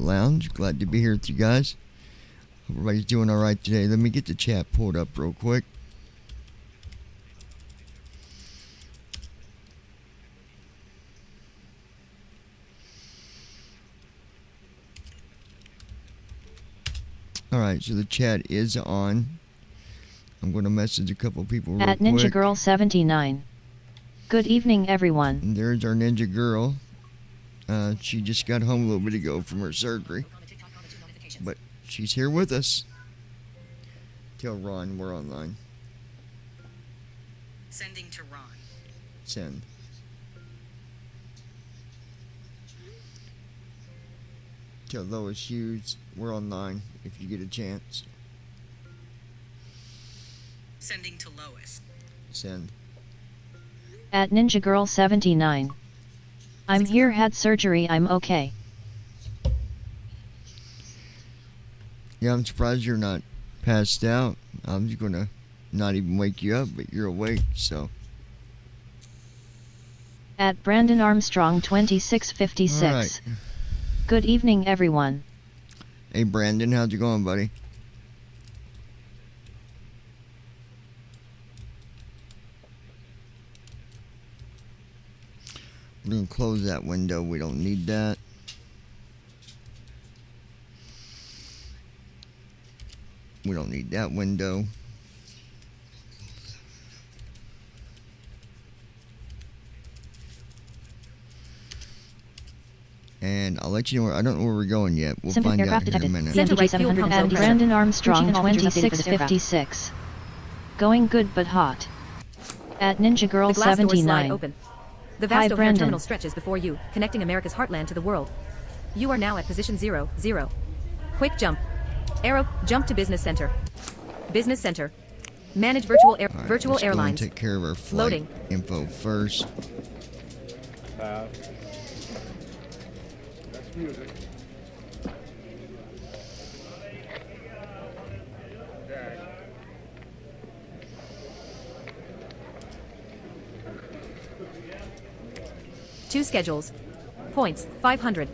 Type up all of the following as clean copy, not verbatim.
Lounge. Glad to be here with you guys. Hope everybody's doing alright today. Let me get the chat pulled up real quick. Alright, so the chat is on. I'm going to message a couple people real quick. At Ninja Girl 79. Good evening, everyone. And there's our Ninja Girl. She just got home a little bit ago from her surgery. But she's here with us. Tell Ron we're online. Sending to Ron. Send. Tell Lois Hughes we're online if you get a chance. Sending to Lois. Send. At Ninja Girl 79. I'm here, had surgery, I'm okay. Yeah, I'm surprised you're not passed out. I'm just gonna not even wake you up, but you're awake, so. At Brandon Armstrong 2656. All right. Good evening, everyone. Hey Brandon, how's it going, buddy? We're going to close that window. We don't need that. We don't need that window. And I'll let you know where, I don't know where we're going yet. We'll find out in a minute. At Brandon Armstrong 2656. Going good but hot. At Ninja Girl 79. The vast O'Hare terminal stretches before you, connecting America's heartland to the world. You are now at position 0, 0. Quick jump. Arrow, jump to Business Center. Business Center. Manage virtual airlines. Take care of our flight Loading. Info first. That's music. Two schedules. Points, 500.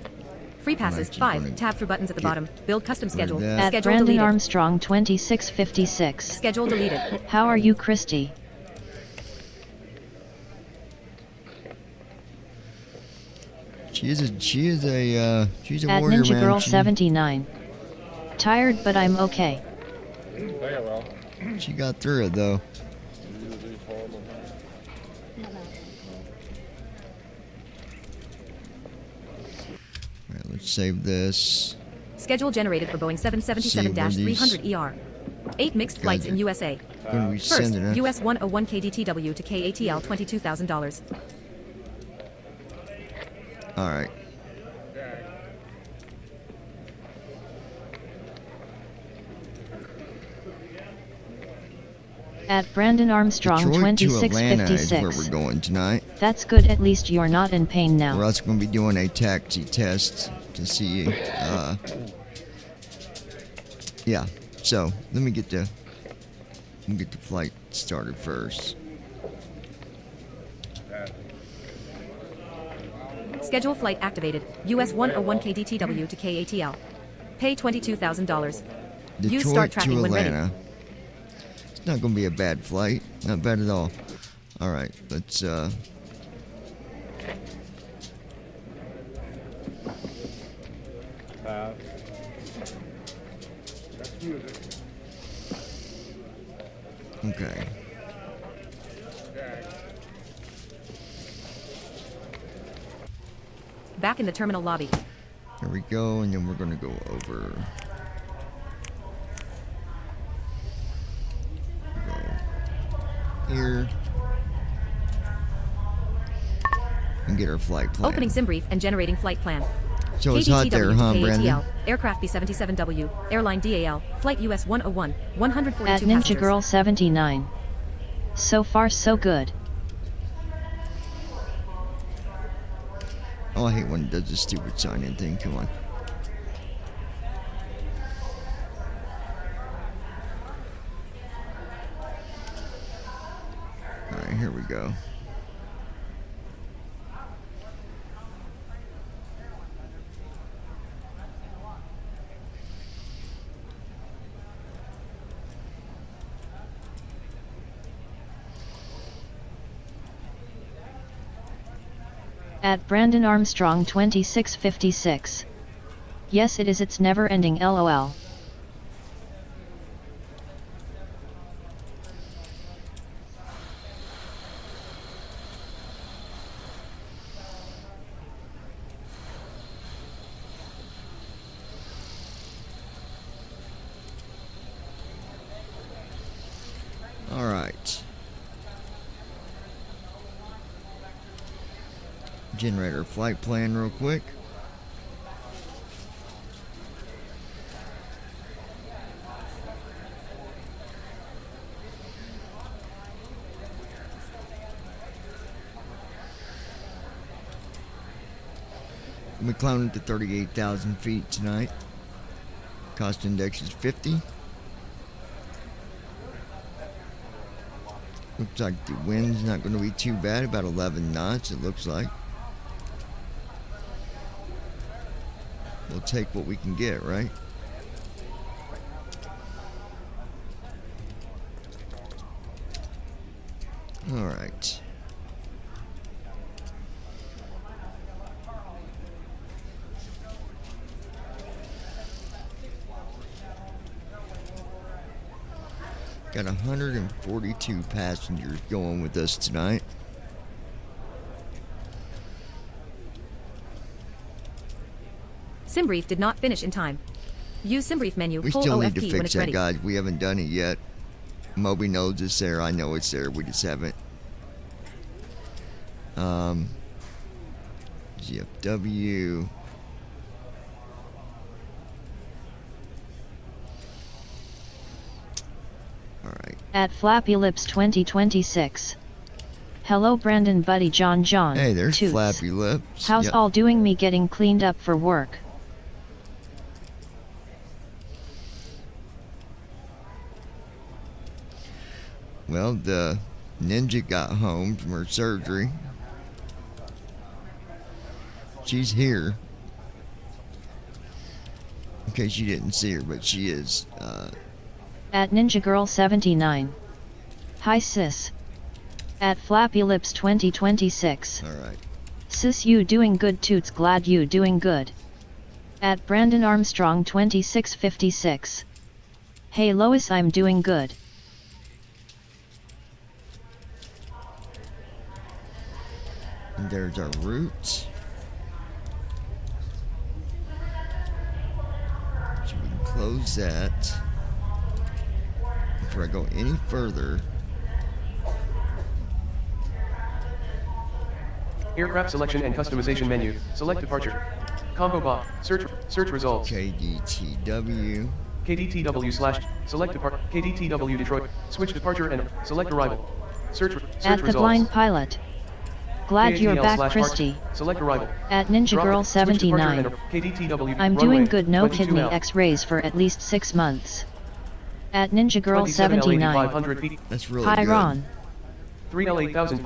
Free passes, 5. Tab through buttons at the bottom. Build custom schedule. At Schedule Brandon deleted. Armstrong 2656. Schedule deleted. How are you, Christy? She's a warrior, At Ninja man. Girl 79. Tired, but I'm okay. She got through it though. Alright, let's save this. Schedule generated for Boeing 777-300ER. 8 mixed flights in USA. First, US 101 KDTW to KATL $22,000. Alright. At Brandon Armstrong Detroit to Atlanta is 2656. where we're going tonight. That's good, at least you're not in pain now. We're also going to be doing a taxi test to see, yeah. So let me get the flight started first. Schedule flight activated. US 101 KDTW to KATL. Pay $22,000. Use start tracking to when ready. Atlanta. It's not going to be a bad flight. Not bad at all. All right, let's That's music. okay. Back in the terminal lobby. Here we go, and then we're going to go over. Go here. And get our flight plan. Opening sim brief and generating flight plan. So it's hot there, huh, KDTW to Brandon? KATL, aircraft B-77W, airline DAL, flight US 101, 142 At Ninja passengers. Girl 79. So far so good. Oh, I hate when it does this stupid sign-in thing. Come on. All right, here we go. At Brandon Armstrong 2656. Yes, it is. It's never ending. LOL. All right. Generator flight plan real quick. We climbed to 38,000 feet tonight. Cost index is 50. Looks like the wind's not going to be too bad, about 11 knots it looks like. We'll take what we can get, right? All right. Got 142 passengers going with us tonight. SimBrief did not finish in time. Use SimBrief menu. We pull still OF need to key when fix it's that, ready. guys. We haven't done it yet. Moby knows it's there. I know it's there. We just haven't. GFW. All right. At Flappy Lips 2026. Hello Brandon buddy John. Hey, there's Toots. Flappy Lips. How's Yep. all doing? Me getting cleaned up for work. Well, the ninja got home from her surgery. She's here. In case you didn't see her, but she is. At Ninja Girl 79. Hi sis. At Flappy Lips 2026. All right. Sis, you doing good? Toots, glad you doing good. At Brandon Armstrong 2656. Hey Lois, I'm doing good. And there's our route. So we can close that. Before I go any further, Aircraft selection and customization menu. Select departure. Combo box. Search results. KDTW. KDTW slash. Select depart. KDTW Detroit. Switch departure and select arrival. Search At the results. Blind Pilot. Glad you're KATL back, slash Christy. Select arrival. At Ninja Drop Girl it. Switch departure 79. and KDTW I'm runway doing good. No 22 kidney L. X-rays for at least 6 months. At Ninja Girl 27 L 79. 8500 feet. That's really Hi good. Ron. 3 L 8000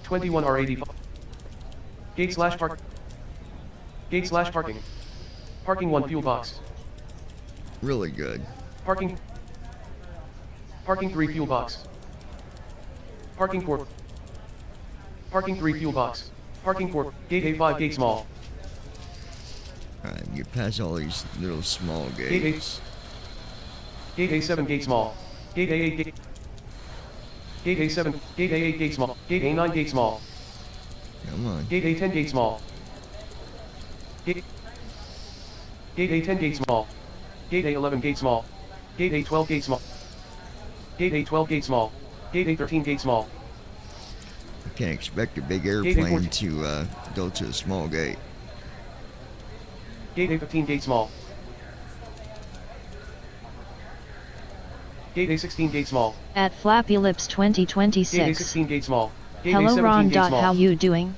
21 R 85. Gate slash park. Gate slash parking. Parking 1 fuel box. Really good. Parking. Parking 3 fuel box. Parking 4. Parking 3 fuel box. Parking 4. Gate A5 gate small. Alright, you pass all these little small Gate gates. Gate A7 gate small. Gate A8 gate. Gate A7. Gate A8 gate small. Gate A9 gate small. Come on. Gate A10 gate small. Gate A10 gate small. Gate A11 gate small. Gate A12 gate small. Gate A12 gate small. Gate A13 gate small. I can't expect a big Gate airplane A14. to go to a small gate. Gate A15 gate small. Gate A16 gate small. At Flappy Lips Gate 2026. A16 gate small. Gate Hello A17 Ron. gate small. How you doing?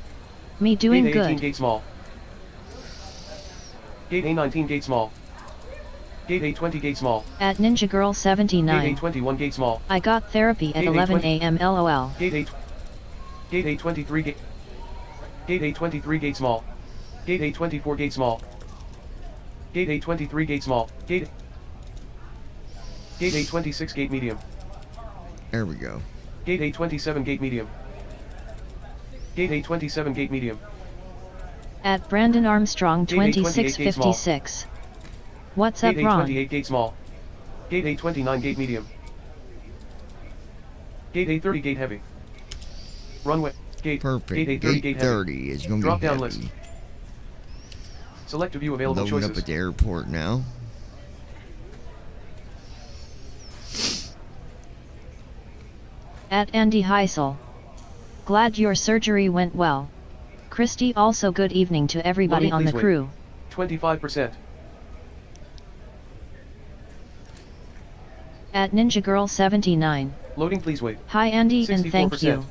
Me doing Gate A18 good. gate small. Gate A19 gate small. Gate A20 gate small. At Ninja Girl Gate 79. A21 gate small. I got therapy at Gate 11 A20. a.m. LOL. Gate A23 gate. Gate A23 gate small. Gate A24 gate small. Gate A23 gate small. Gate A26 gate medium. There we go. Gate A27 gate medium. Gate 827 gate medium. At Brandon Armstrong Gate 828 gate small. 2656. What's Gate up, Ron? 828 gate small. Gate 829 gate medium. Gate 830 gate heavy. Runway. Gate. Perfect. Gate 830 Gate gate heavy. 30 is going to Drop be down heavy. list. Select a view available Loading choices. up at the airport now. At Andy Heisel. Glad your surgery went well. Christy, also good evening to everybody Loading, on the please wait. crew. 25%. At Ninja Girl 79. Loading, please wait. Hi Andy and thank 64%. you.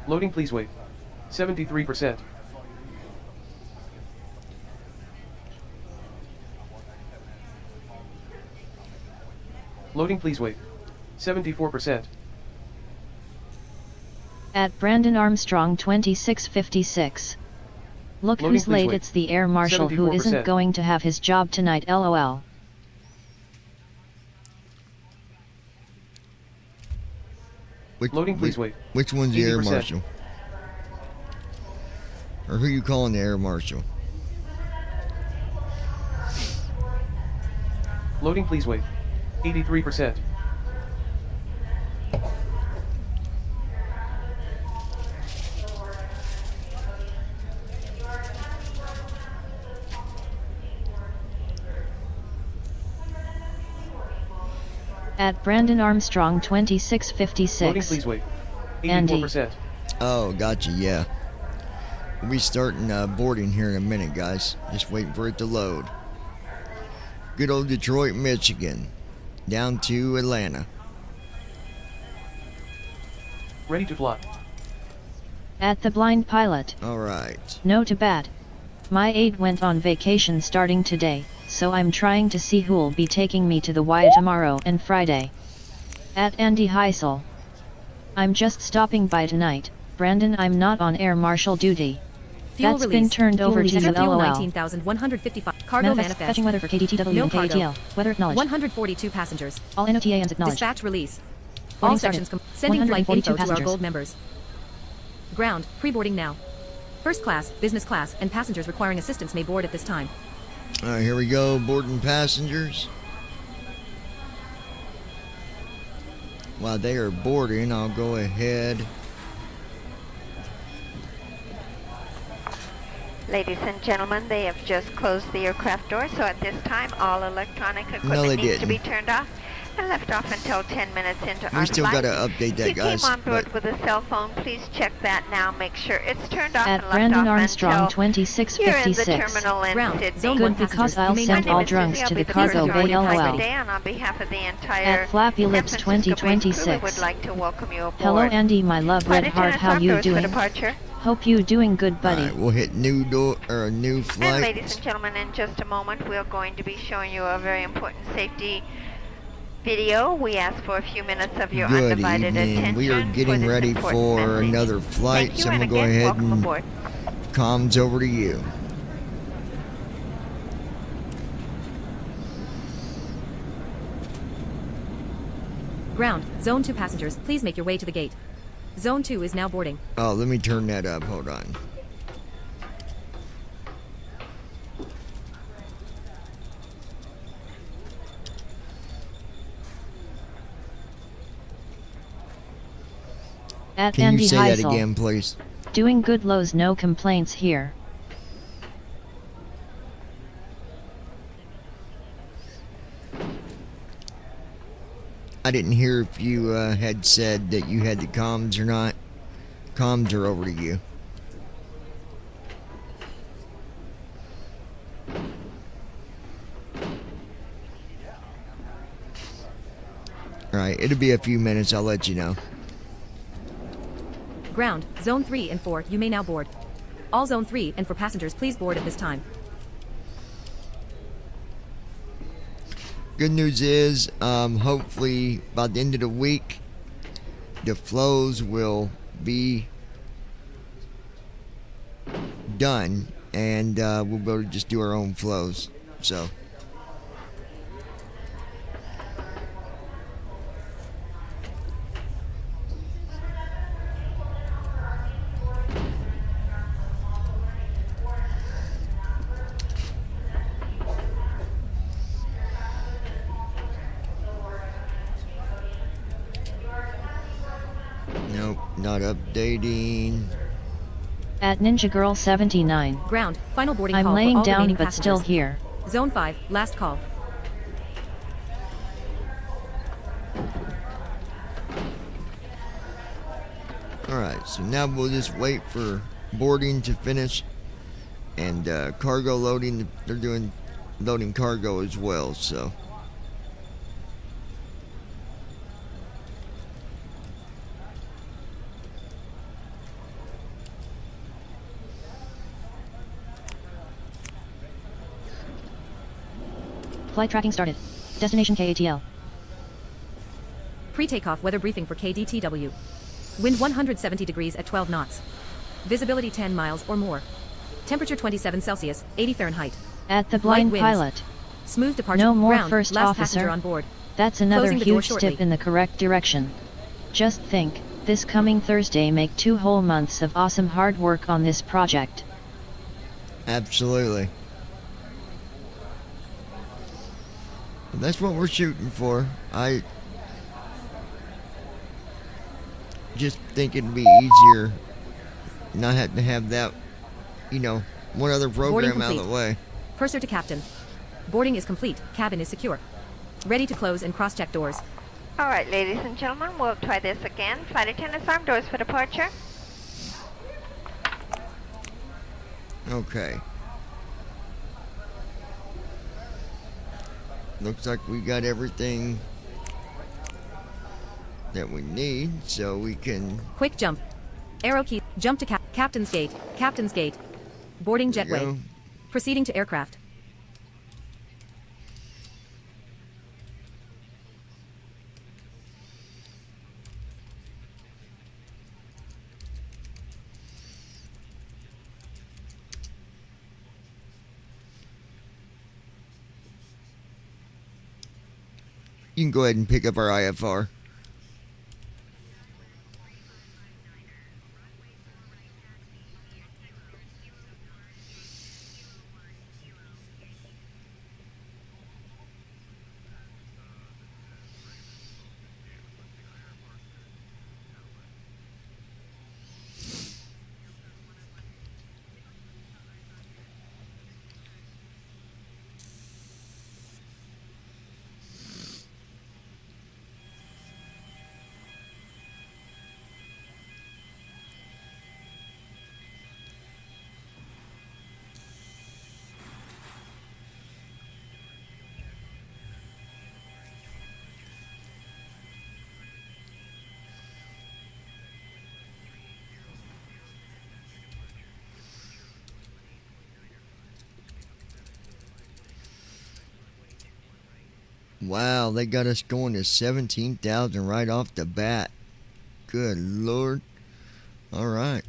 Loading, please wait. 73%. Loading, please wait. 74%. At Brandon Armstrong 2656. Look Loading, who's please late, wait. it's the air marshal who 74%. isn't going to have his job tonight, lol. Loading, please wait. Which one's the air 80%. marshal? Or who you calling the air marshal? Loading, please wait. 83%. At Brandon Armstrong Loading, 2656. please wait. Andy. 84%. Oh, gotcha, yeah. We'll be starting boarding here in a minute, guys. Just waiting for it to load. Good old Detroit, Michigan. Down to Atlanta. Ready to fly. At the blind pilot. Alright. No too bad. My aide went on vacation starting today, so I'm trying to see who'll be taking me to the Y tomorrow and Friday. At Andy Heisel. I'm just stopping by tonight, Brandon. I'm not on air marshal duty. Fuel That's release. been turned over to you, Fuel LOL. 19,155. Cargo manifest. Fetching weather for KDTW No and cargo. KATL. Weather acknowledged. 142 passengers. All NOTANs acknowledged. Dispatch release. Boarding All started. sections sending flight 142 info to our passengers. gold members. Ground, pre-boarding now. First class, business class, and passengers requiring assistance may board at this time. Alright, here we go. Boarding passengers. While they are boarding, I'll go ahead. Ladies and gentlemen, they have just closed the aircraft door, so at this time all electronic No, equipment they needs to be didn't. turned off and left off until 10 minutes into our We still flight. got to update that, If you guys. came on board but with a cell phone, please check that now. Make sure it's turned off At and Brandon left off Armstrong until you're in the 2656. terminal in Ground, Sydney. zone Good, one because passengers. I'll You may send now all board. drunks I'll to be the the person cargo bay, running the flight lol. today, and on behalf of the entire At Flappy San Lips Francisco-based crew, we 2026. would like to welcome you aboard. Hello Andy, my love, red Flight heart, attendants how on you doors for doing? departure. Hope you doing good, buddy. Alright, we'll hit new door or new And flight. ladies and gentlemen, in just a moment, we're going to be showing you a very important safety video. We ask for a few minutes of your Good undivided evening. attention. We are for getting this ready important for message. another flight, Thank you, so I'm and going to go again, ahead welcome and aboard. comms over to you. Ground, zone 2 passengers, please make your way to the gate. Zone 2 is now boarding. Oh, let me turn that up. Hold on. At Can Andy you say that Heisel. again, please? Doing good, lows, no complaints here. I didn't hear if you had said that you had the comms or not. Comms are over to you. Alright, it'll be a few minutes. I'll let you know. Ground, zone 3 and 4, you may now board. All zone 3 and 4 passengers, please board at this time. Good news is, hopefully by the end of the week, the flows will be done, and we'll be able to just do our own flows. So, Nope, not updating. At Ninja Girl 79. Ground, final boarding I'm call for laying all down remaining but still passengers. here. Zone 5, last call. Alright, so now we'll just wait for boarding to finish and cargo loading. They're doing loading cargo as well, so. Flight tracking started. Destination KATL. Pre-takeoff weather briefing for KDTW. Wind 170 degrees at 12 knots. Visibility 10 miles or more. Temperature 27 Celsius, 80 Fahrenheit. At the blind winds. pilot. Smooth departure. No more Ground, first last officer. passenger on board. That's another Closing the door huge shortly. step in the correct direction. Just think, this coming Thursday make 2 whole months of awesome hard work on this project. Absolutely. That's what we're shooting for. I just think it'd be easier not have to have that, one other program out of the way. Purser to captain. Boarding is complete. Cabin is secure. Ready to close and cross-check doors. All right, ladies and gentlemen, we'll try this again. Flight attendants, arm doors for departure. Okay. Looks like we got everything that we need, so we can... Quick jump. Arrow key. Jump to captain's gate. Captain's gate. Boarding There you jetway. go. Proceeding to aircraft. You can go ahead and pick up our IFR. Wow, they got us going to 17,000 right off the bat. Good Lord. All right.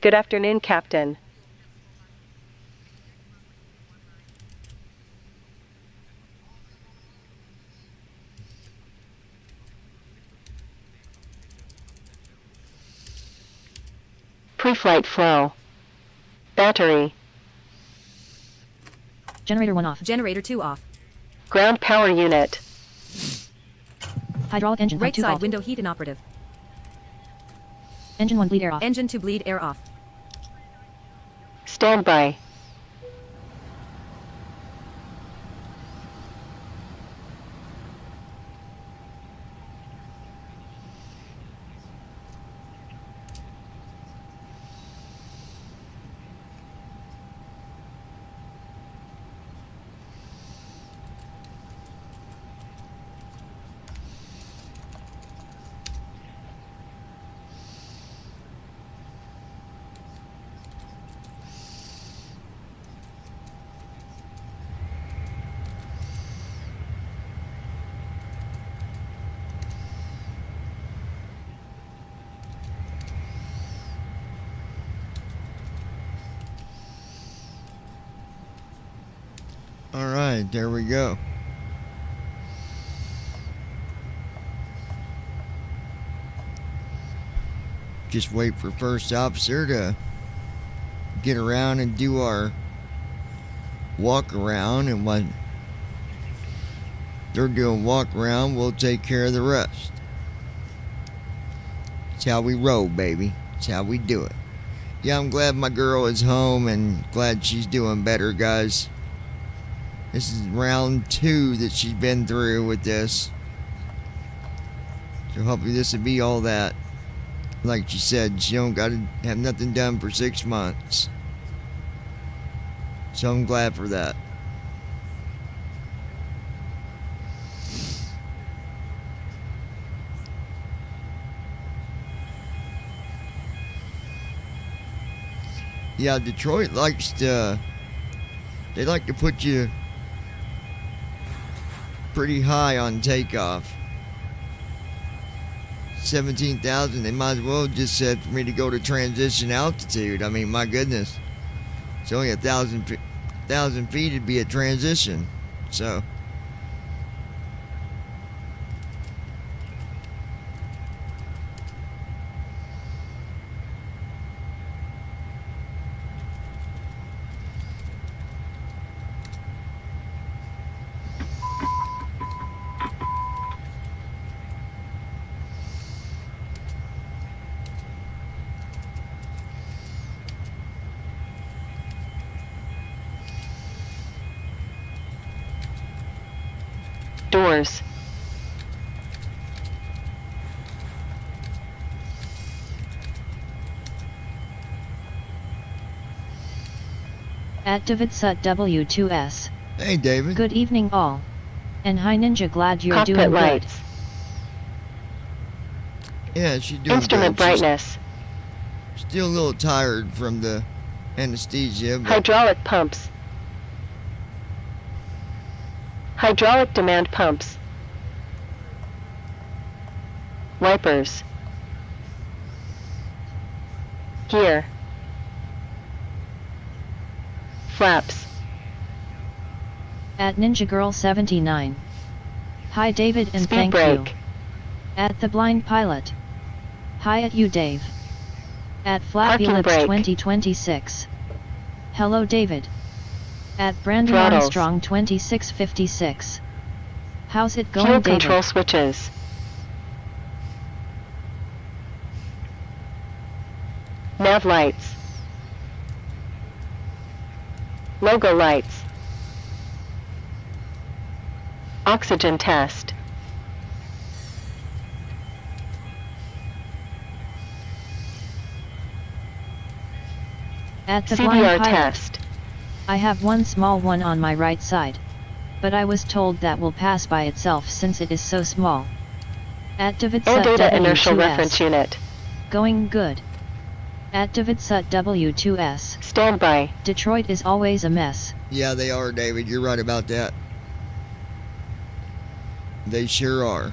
Good afternoon, Captain. Pre-flight flow. Battery. Generator 1 off. Generator 2 off. Ground power unit. Hydraulic engine Right 2 side off. window heat inoperative. Engine 1 bleed air off. Engine 2 bleed air off. Standby. All right, there we go. just wait for first officer to get around and do our walk around, and when they're doing walk around, we'll take care of the rest. It's how we roll, baby. It's how we do it. Yeah, I'm glad my girl is home and glad she's doing better, guys. This is round 2 that she's been through with this. So hopefully this will be all that. Like she said, she don't got to have nothing done for 6 months. So I'm glad for that. Yeah, Detroit likes to, they like to put you pretty high on takeoff. 17,000, they might as well just said for me to go to transition altitude. I mean, my goodness. It's only 1,000 feet to be at transition. So. Doors. At Davidsut W2S. Hey, David. Good evening all. And hi Ninja, glad you're Cockpit doing lights. Yeah, she's doing Instrument good. She's brightness. still a little tired from the anesthesia, but Hydraulic pumps. Hydraulic demand pumps. Wipers. Gear. Flaps. good. At Ninja Girl 79. Hi David and Speed thank brake. you. At The Blind Pilot. Hi at you Dave. At Flappy Parking Lips brake. 2026. Hello David. At Brandon Throttles. Armstrong 2656. How's it going Fuel David? control switches. Nav lights. Logo lights. Oxygen test. At The Blind CBR Pilot. test. I have one small one on my right side. But I was told that will pass by itself since it is so small. At Air Davidsut data inertial W2S. reference unit. Going good. At Davidsut W2S. Standby. Detroit is always a mess. yeah, they are, David. You're right about that. They sure are.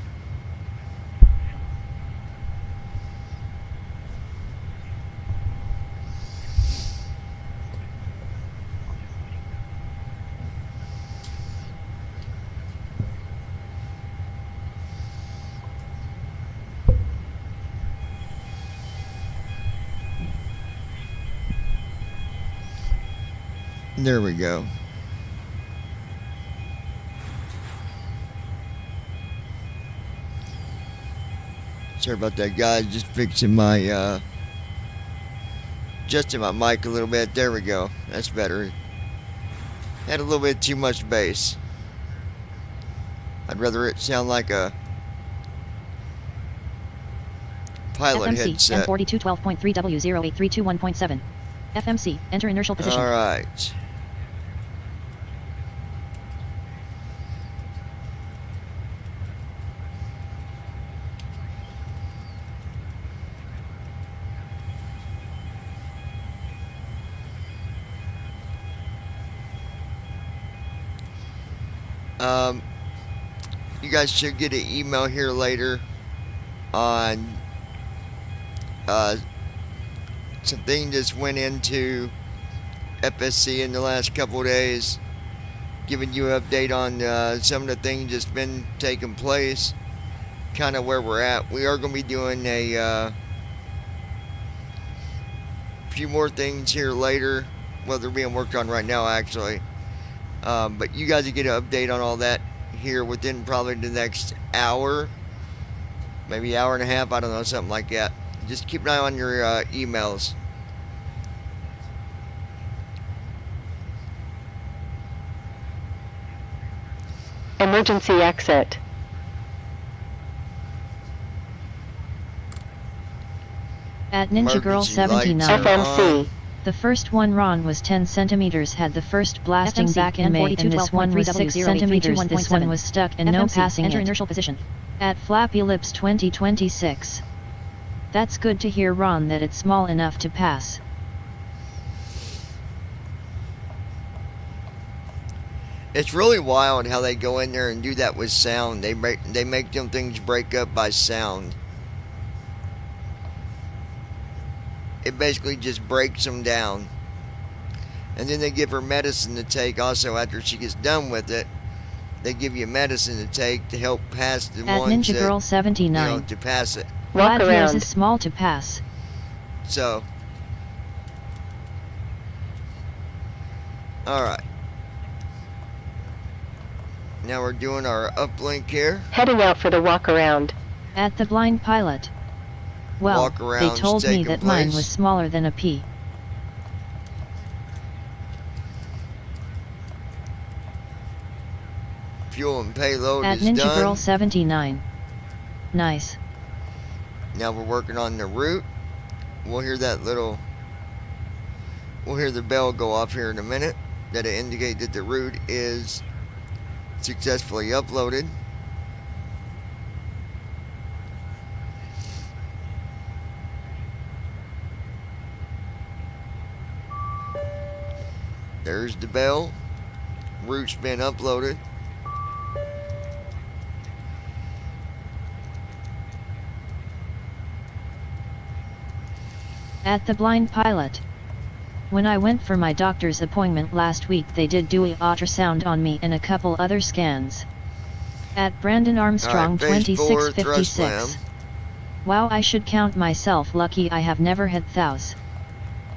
There we go. Sorry about that, guys. Just fixing my, adjusting my mic a little bit. There we go. That's better. Had a little bit too much bass. I'd rather it sound like a pilot FMC headset. M4212.3W08321.7. FMC, enter inertial position. All right. You guys should get an email here later on something just went into FSC in the last couple of days, giving you an update on some of the things that's been taking place, kind of where we're at. We are going to be doing a few more things here later. Well, they're being worked on right now, actually. But you guys will get an update on all that here within probably the next hour. Maybe hour and a half, I don't know, something like that. Just keep an eye on your emails. Emergency exit. At Ninja Girl Emergency lights 79. are FMC. on. The first one Ron was 10 centimeters, had the first blasting FMC, back in May, and this one was 6 centimeters. This one was stuck and no FMC, passing enter it. inertial position. At Flappy Lips 2026. That's good to hear, Ron, that it's small enough to pass. It's really wild how they go in there and do that with sound. They make them things break up by sound. It basically just breaks them down. And then they give her medicine to take also after she gets done with it. They give you medicine to take to help pass the At ones Ninja that, Girl 79. to pass it. Walk Glad yours around. is small to pass. So, alright. Now we're doing our uplink here. Heading out for the walk around. At the Blind Pilot. Well, Walk they around's told me taking that mine place. was smaller than a pea. Fuel and payload At is Ninja done. Girl 79. Nice. Now we're working on the route. We'll hear that little... We'll hear the bell go off here in a minute. That'll indicate that the route is successfully uploaded. There's the bell. Route's been uploaded. At the Blind Pilot. When I went for my doctor's appointment last week, they did do a ultrasound on me and a couple other scans. At Brandon Armstrong All right, phase 4, thrust 2656. slam. Wow, I should count myself lucky I have never had thous.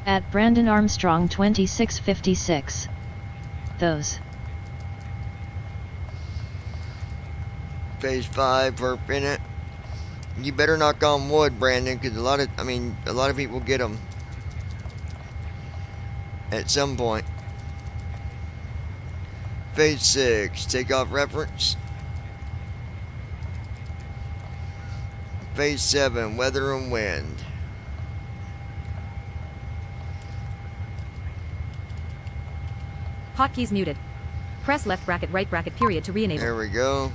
At Brandon Armstrong 2656. Those. Phase 5, perp in it. You better knock on wood, Brandon, because a lot of people get them at some point. Phase 6, takeoff reference. Phase 7, weather and wind. Hotkeys muted. Press left bracket right bracket period to re-enable. There we go.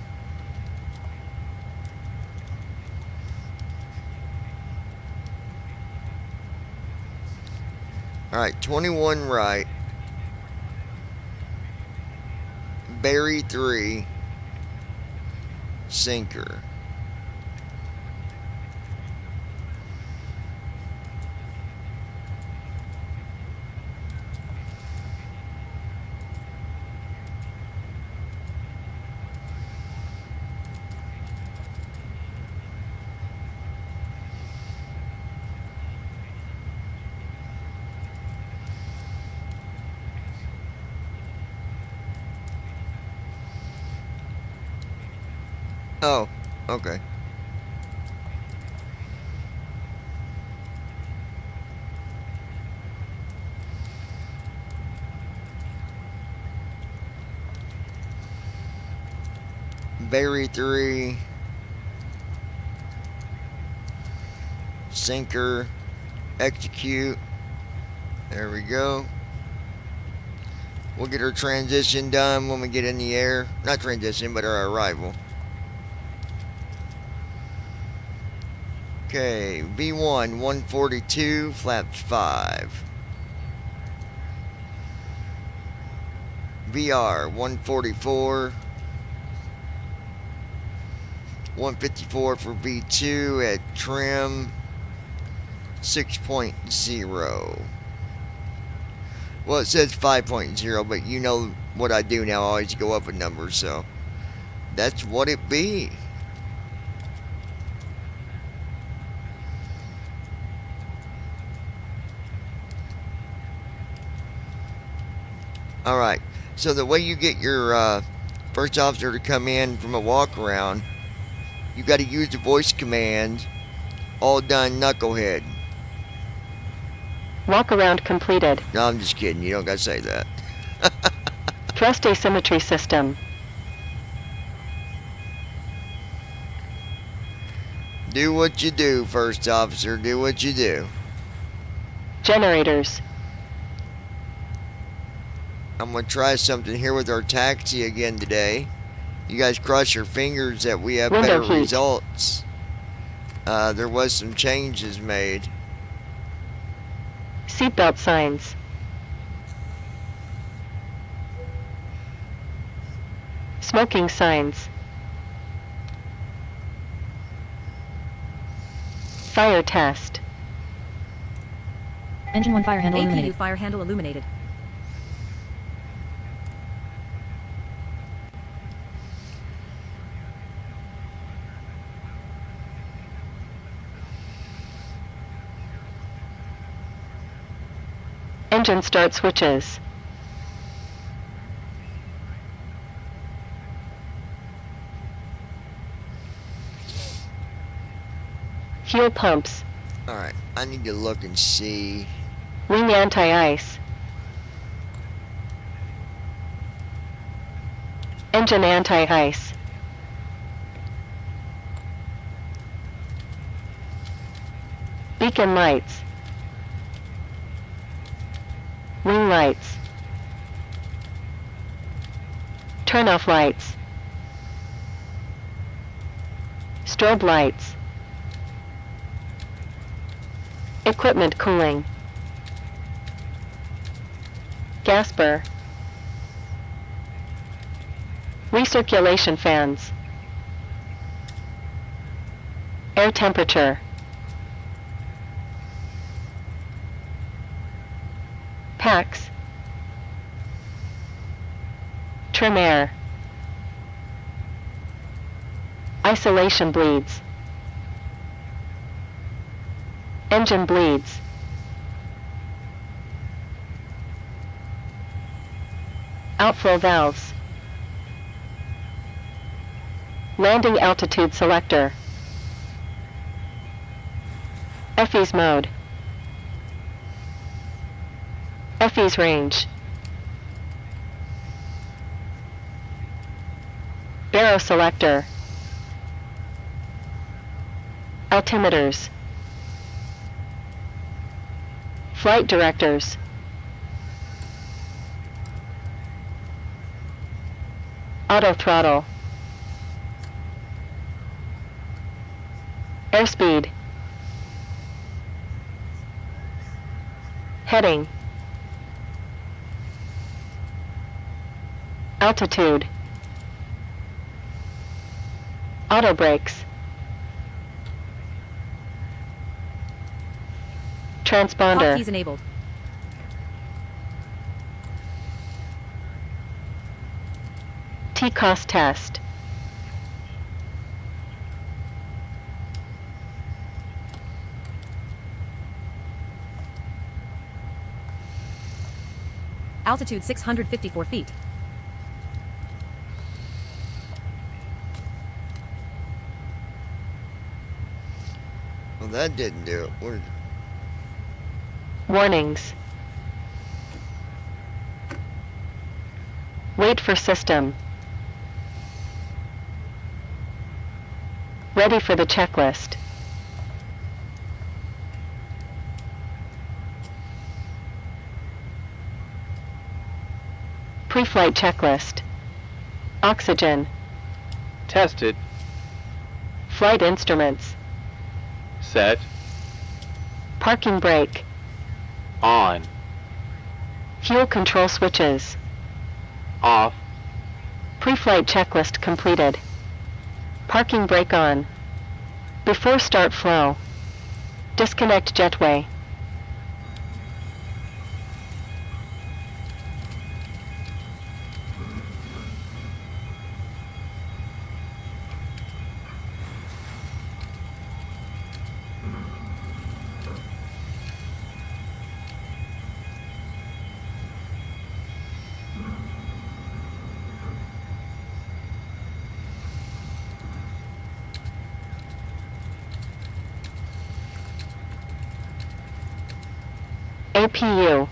Alright, 21 right. Berry 3. Sinker. Oh, okay. Berry 3. Sinker. Execute. There we go. We'll get our transition done when we get in the air. Not transition, but our arrival. Okay, V1 142, flaps 5. VR 144. 154 for V2 at trim 6.0. Well, it says 5.0, but you know what I do now. I always go up a number, so that's what it be. All right. So the way you get your first officer to come in from a walk around, you got to use the voice command. All done, knucklehead. Walk around completed. No, I'm just kidding. You don't got to say that. Thrust asymmetry system. Do what you do, first officer. Do what you do. Generators. I'm going to try something here with our taxi again today. You guys cross your fingers that we have Window better heat. results. There was some changes made. Seatbelt signs. Smoking signs. Fire test. Engine 1 fire handle APU illuminated. fire handle illuminated. Engine start switches. Fuel pumps. All right. I need to look and see. Wing anti-ice. Engine anti-ice. Beacon lights. Wing lights. Turn-off lights. Strobe lights. Equipment cooling. Gasper. Recirculation fans. Air temperature. Packs. Trim air. Isolation bleeds. Engine bleeds. Outflow valves. Landing altitude selector. FE's mode. FE's range. Baro selector. Altimeters. Flight directors. Auto throttle. Airspeed. Heading. Altitude. Auto brakes. Transponder. Hotkeys enabled. TCOS test. Altitude 654 feet. Well, that didn't do it. Warnings. Wait for system. Ready for the checklist. Pre-flight checklist. Oxygen. Tested. Flight instruments. Set. Parking brake. On. Fuel control switches. Off. Pre-flight checklist completed. Parking brake on. Before start flow. Disconnect jetway. APU.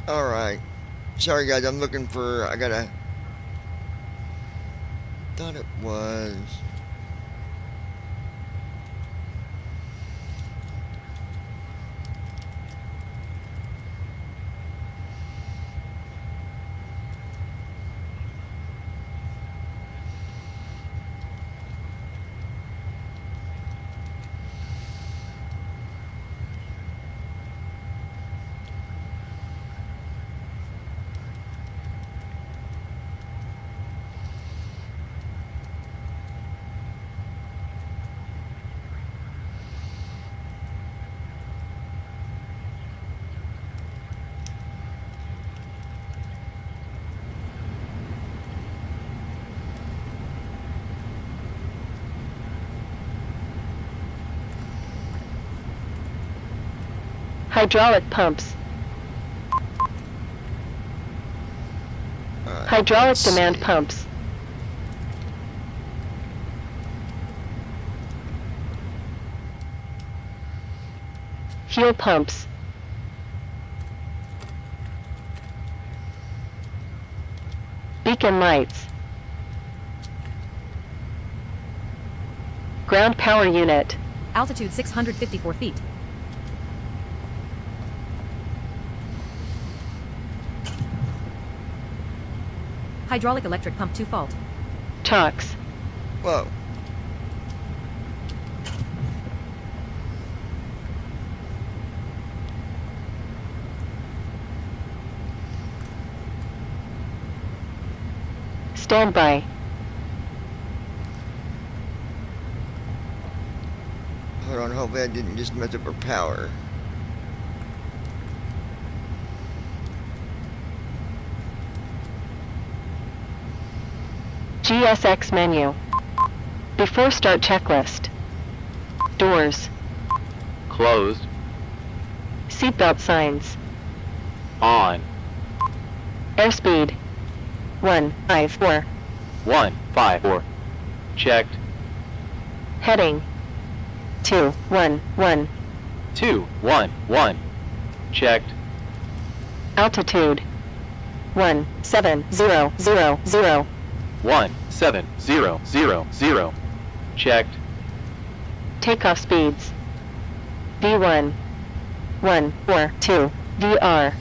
Alright. Sorry guys, I'm looking for, thought it was... Hydraulic pumps. Alright, Hydraulic let's demand see. pumps. Fuel pumps. Beacon lights. Ground power unit. Altitude 654 feet. Hydraulic electric pump 2 fault. Chocks. Whoa. Standby. Hold on, hopefully I didn't just mess up her power. GSX menu. Before start checklist. Doors. Closed. Seatbelt signs. On. Airspeed. 154. 154. Checked. Heading. 211. 211. Checked. Altitude. 17000. 17000. Checked. Takeoff speeds. V1. 142. VR.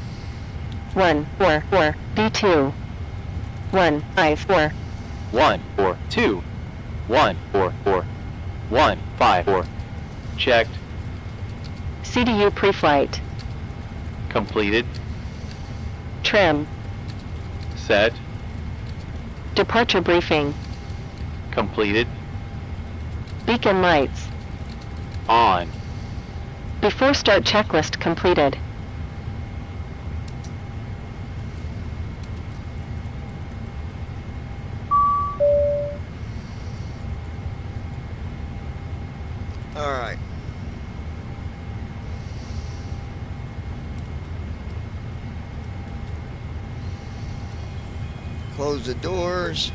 144. V2. 154. 142. 144. 154. Checked. CDU preflight. Completed. Trim. Set. Departure briefing. Completed. Beacon lights. On. Before start checklist completed. Alright. Close the doors.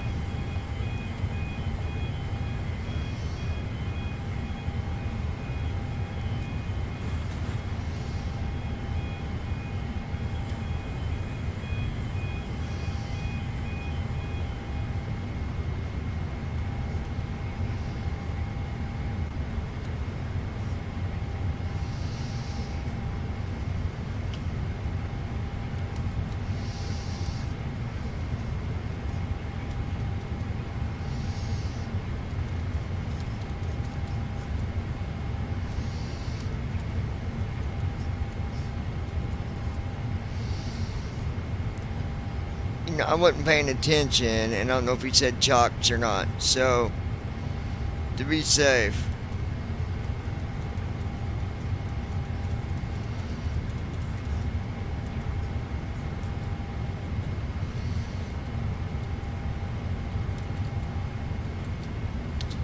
You know, I wasn't paying attention, and I don't know if he said chocks or not. So, to be safe.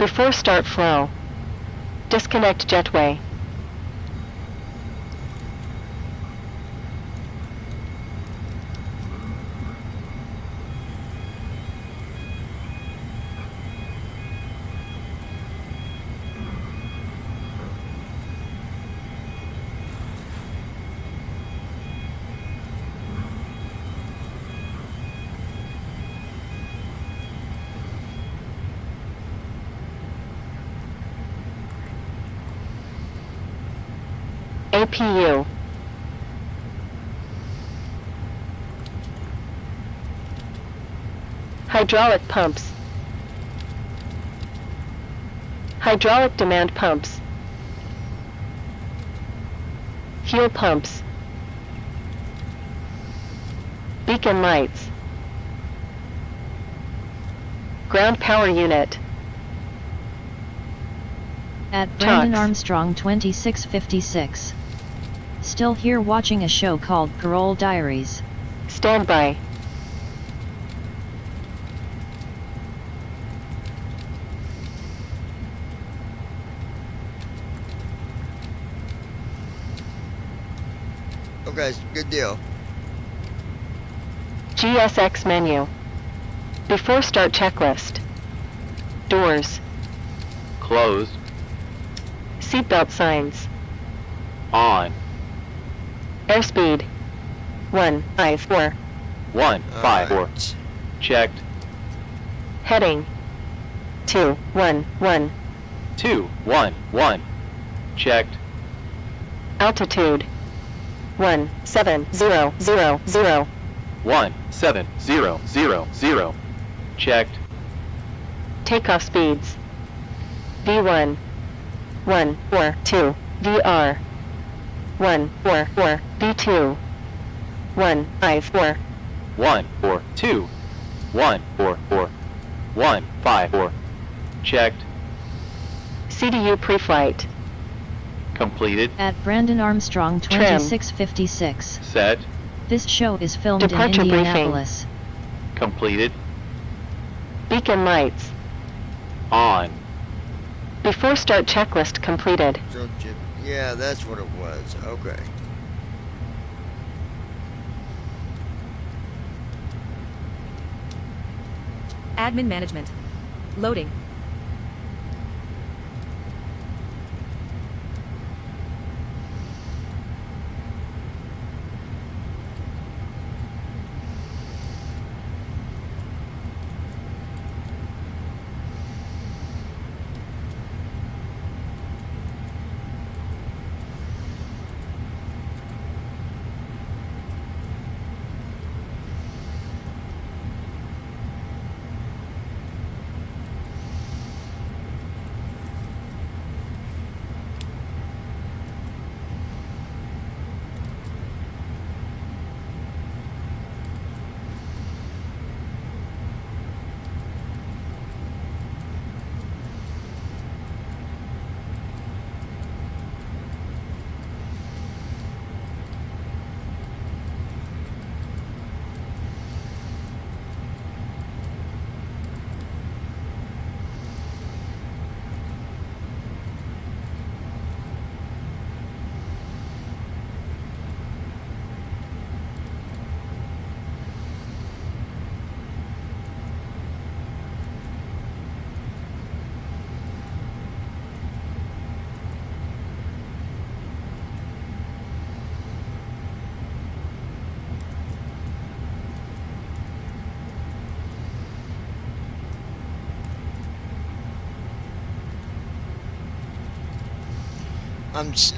Before start flow. Disconnect jetway. APU. Hydraulic pumps. Hydraulic demand pumps. Fuel pumps. Beacon lights. Ground power unit. At Brandon Trucks. Armstrong 2656. Still here watching a show called Parole Diaries. Standby. Okay, good deal. GSX menu. Before start checklist. Doors. Closed. Seatbelt signs. On. Airspeed. 154. 154. Alright. Checked. Heading. 211. 211. Checked. Altitude. 1700. 17000. Checked. Takeoff speeds. V1. 142. VR. 144. V2. 154. 142. 144. 154. Checked. CDU pre-flight. Completed. At Brandon Armstrong Trim. 2656. Set. This show is filmed Departure in briefing. Indianapolis. Completed. Beacon lights. On. Before start checklist completed. So, yeah, that's what it was. Okay. Admin management. Loading.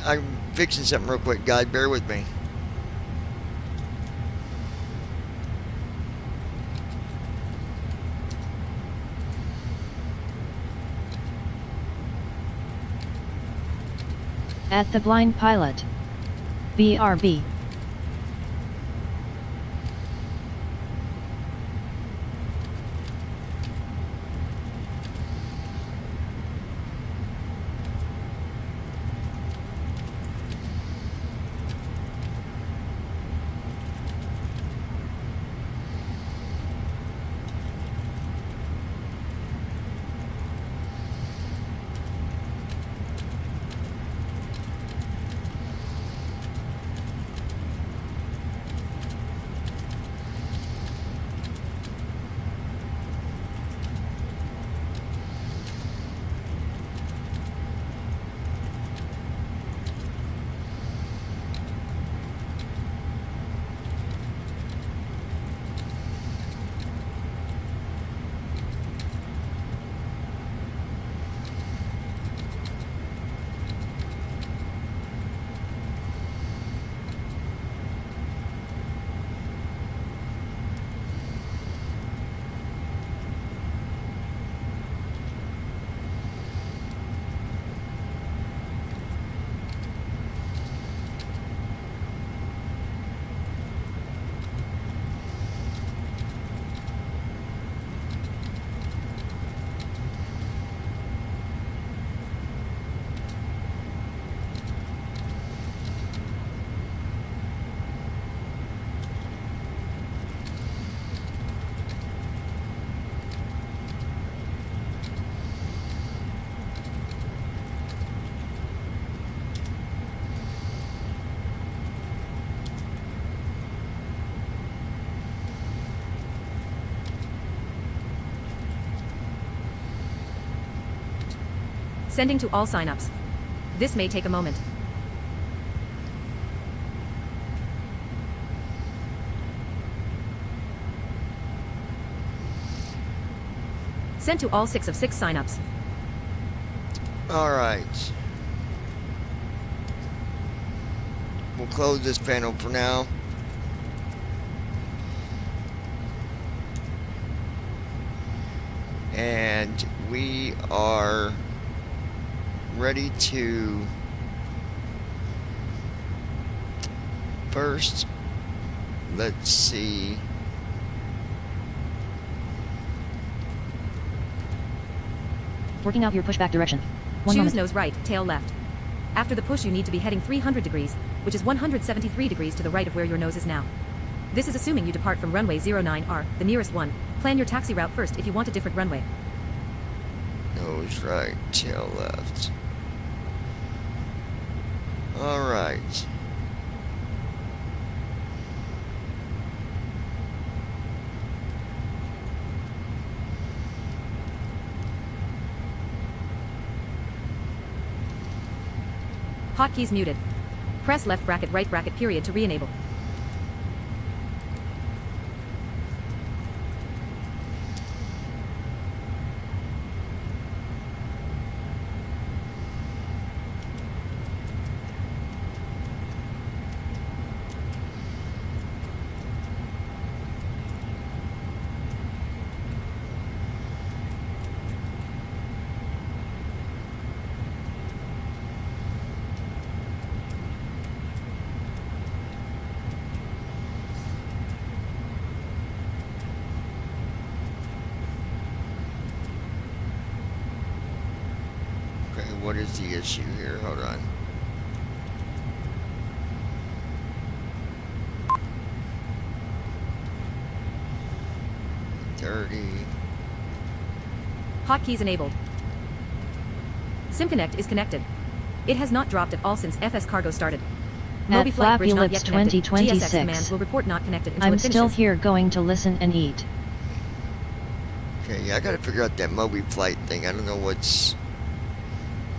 I'm fixing something real quick, guys. Bear with me. At the Blind Pilot. BRB. Sending to all signups. This may take a moment. Sent to all 6 of 6 signups. Alright. We'll close this panel for now. And we are ready to first, let's see. Working out your pushback direction. One Choose moment. nose right, tail left. After the push you need to be heading 300 degrees, which is 173 degrees to the right of where your nose is now. This is assuming you depart from runway 09R, the nearest one. Plan your taxi route first if you want a different runway. Nose right, tail left. Alright. Hotkeys muted. Press left bracket right bracket period to re-enable. Okay, what is the issue here? Hold on. Hotkeys enabled. SimConnect is connected. It has not dropped at all since FS Cargo started. At Mobi Flight Bridge not Flappy yet Lips connected. 2026. GSX commands will report not connected until I'm it still finishes. here going to listen and eat. Okay, yeah, I gotta figure out that Mobi Flight thing. I don't know what's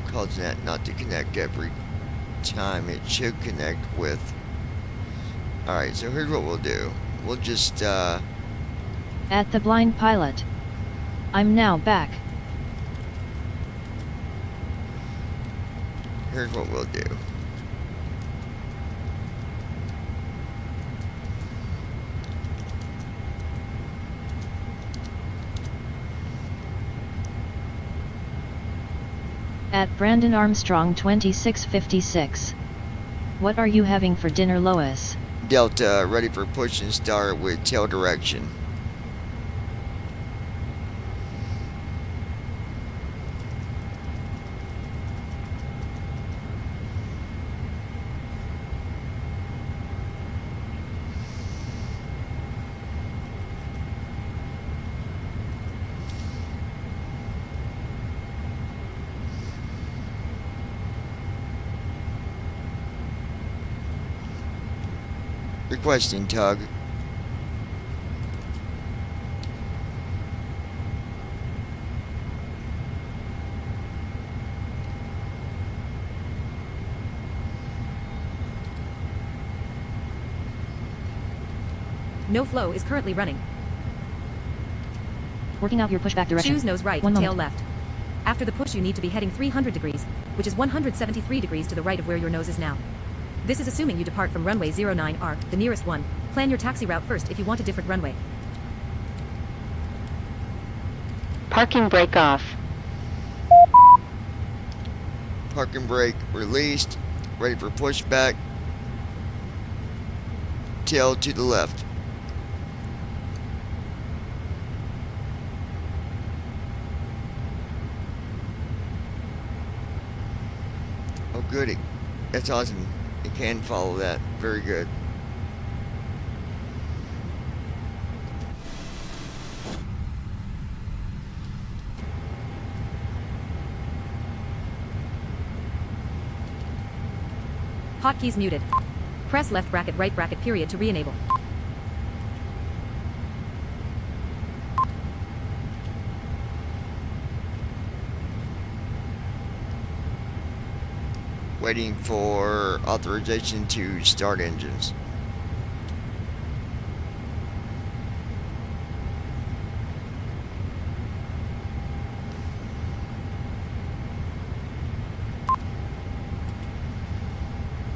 causing that not to connect every time. It should connect with. Alright, so here's what we'll do. We'll just, At the blind pilot. I'm now back. here's what we'll do. At Brandon Armstrong 2656. What are you having for dinner, Lois? Delta, ready for push and start with tail direction. Requesting tug. No flow is currently running. Working out your pushback direction. Choose nose right, One tail moment. left. After the push you need to be heading 300 degrees, which is 173 degrees to the right of where your nose is now. This is assuming you depart from runway 09R, the nearest one. Plan your taxi route first if you want a different runway. Parking brake off. Parking brake released. Ready for pushback. Tail to the left. Oh, goody. That's awesome. It can follow that. Very good. Hotkeys muted. Press left bracket right bracket period to re-enable. waiting for authorization to start engines.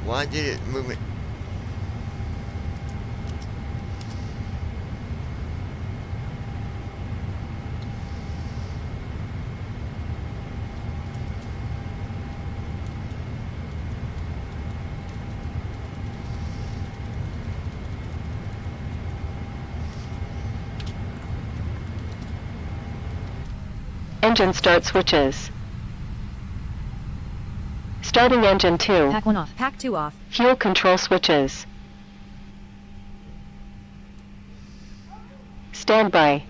Why did it move it? Engine start switches. Starting engine 2. Pack 1 off. Pack 2 off. Fuel control switches. Standby.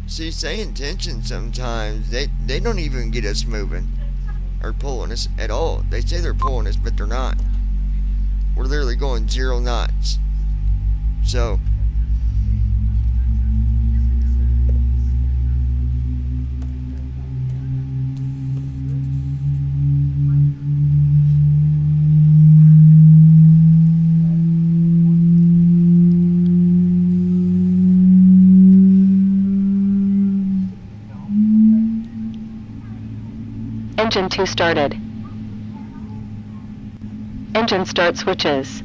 See, saying tension sometimes, they don't even get us moving or pulling us at all. They say they're pulling us, but they're not. We're literally going 0 knots. So, Engine 2 started. Engine start switches.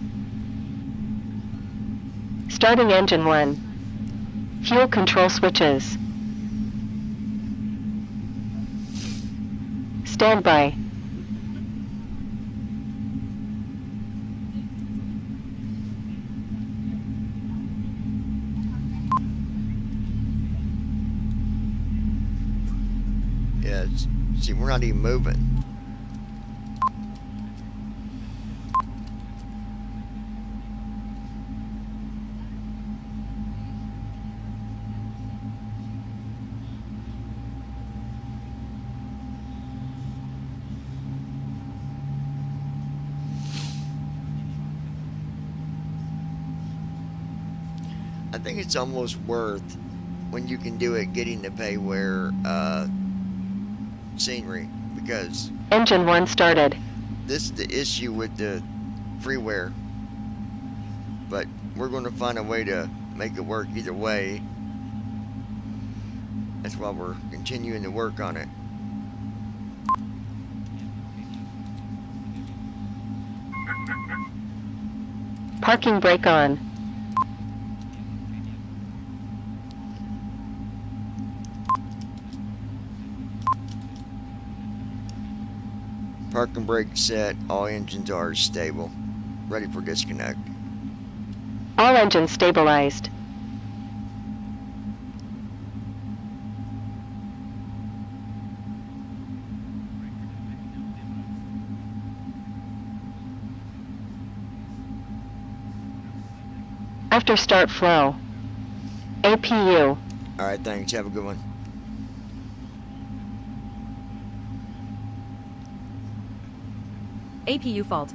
Starting engine 1. Fuel control switches. Standby. yeah, see, we're not even moving. I think it's almost worth, when you can do it, getting the pay wear scenery, because Engine 1 started. this is the issue with the freeware. But we're going to find a way to make it work either way. That's why we're continuing to work on it. Parking brake on. Parking brake set. All engines are stable. Ready for disconnect. All engines stabilized. After start flow. APU. Alright, thanks. Have a good one. APU fault.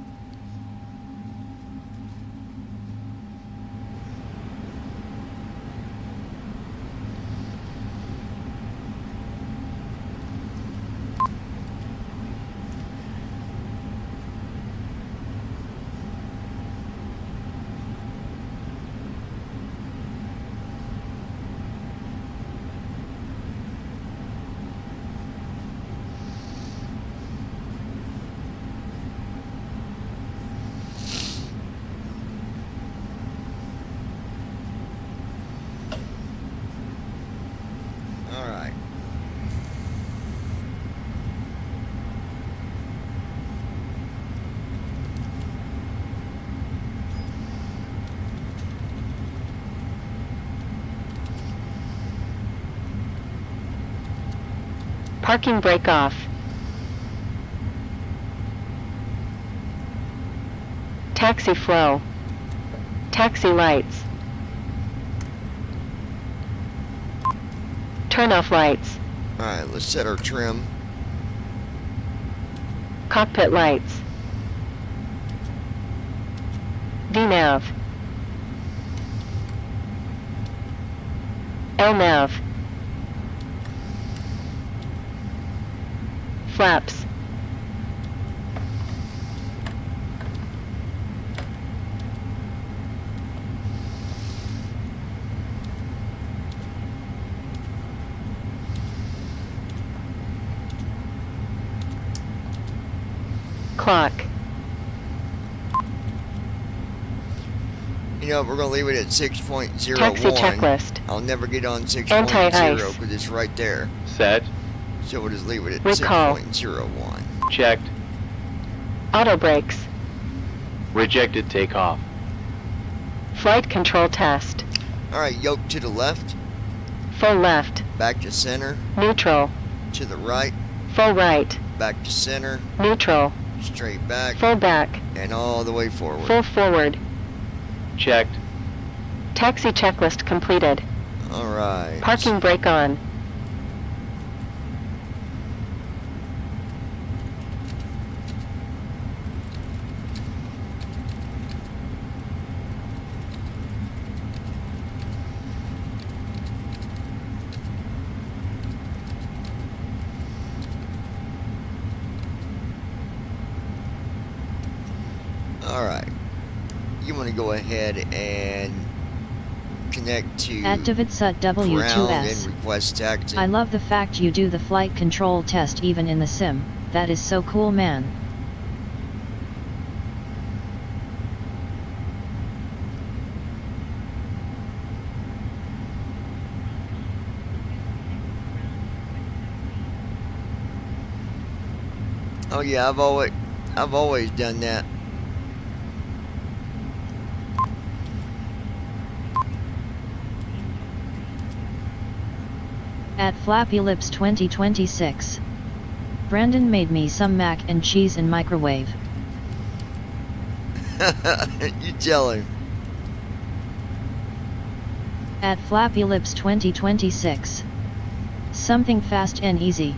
Alright. Parking brake off. Taxi flow. Taxi lights. Turn off lights. Alright, let's set our trim. Cockpit lights. VNAV. LNAV. Flaps. Clock. You know, we're going to leave it at 6.01. Taxi checklist. I'll never get on 6.0 Anti-ice. because it's right there. Set. So we'll just leave it at Recall. 6.01. Checked. Auto brakes. Rejected takeoff. Flight control test. Alright, yoke to the left, Full left. back to center, Neutral. to the right, Full right. back to center, Neutral. straight back, Full back. and all the way forward. Full forward. Checked. Taxi checklist completed. Alright. Parking brake on. Alright. You want to go ahead and connect to Activate SUT ground W2S. and request taxi. I love the fact you do the flight control test even in the sim. That is so cool, man. Oh yeah, I've always done that. At Flappy Lips 2026. Brandon made me some mac and cheese in microwave. You tell him. At Flappy Lips 2026. Something fast and easy.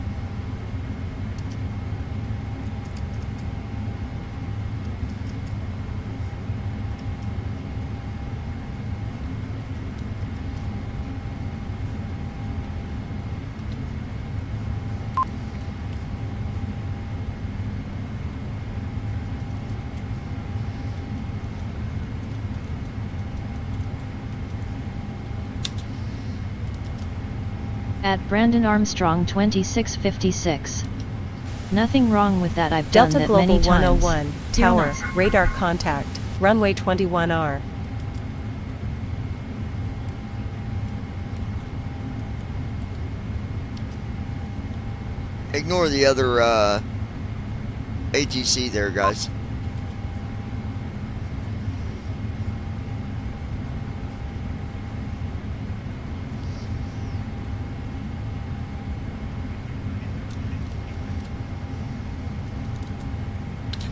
At Brandon Armstrong 2656. Nothing wrong with that, I've done Delta that Global many times. 101, Feel tower, nice. radar contact, runway 21R. Ignore the other ATC there, guys.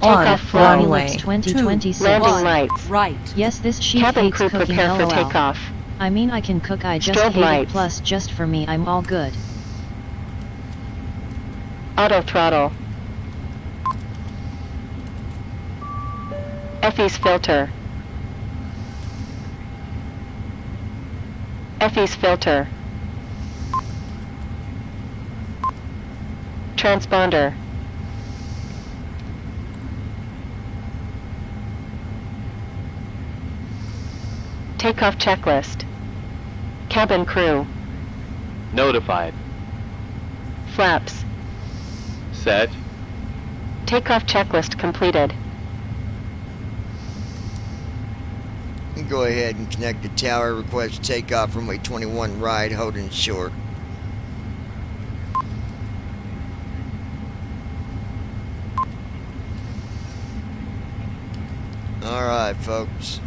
On At Flappy runway Lips 2026. Landing lights. right. Yes, this sheep Cabin hates crew cooking, prepare for LOL. takeoff. I mean, I can cook, I just Strobe hate lights. it, plus just for me I'm all good. Auto throttle. FE's filter. FE's filter. Transponder. Takeoff checklist. Cabin crew. Notified. Flaps. Set. Takeoff checklist completed. You can go ahead and connect the tower. Request takeoff runway 21 right, Holden Shore. Alright, folks.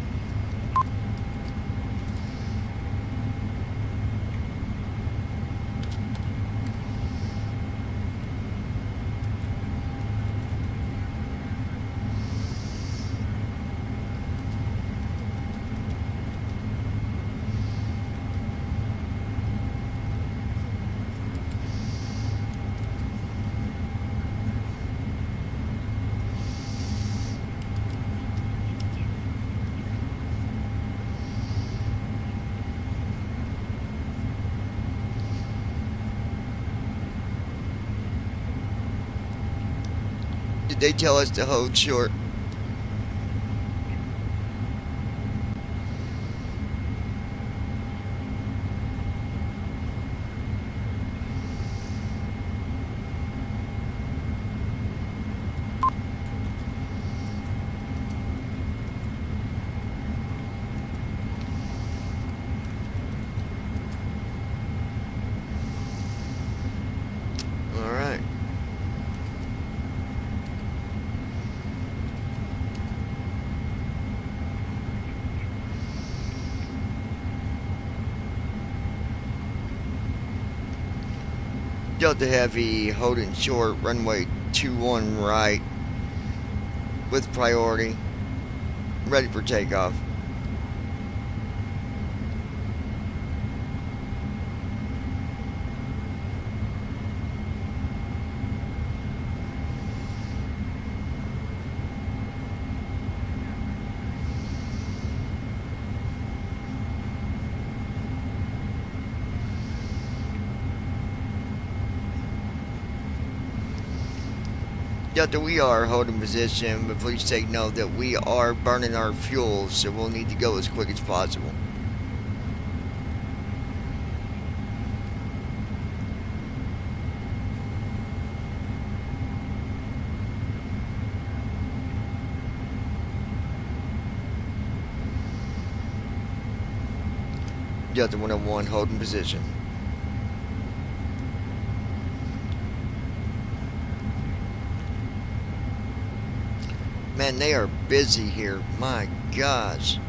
Did they tell us to hold short? All right. Delta Heavy holding short, runway 21 right with priority, ready for takeoff. Delta, we are holding position, but please take note that we are burning our fuel, so we'll need to go as quick as possible. Delta 101 holding position. Man, they are busy here. My gosh.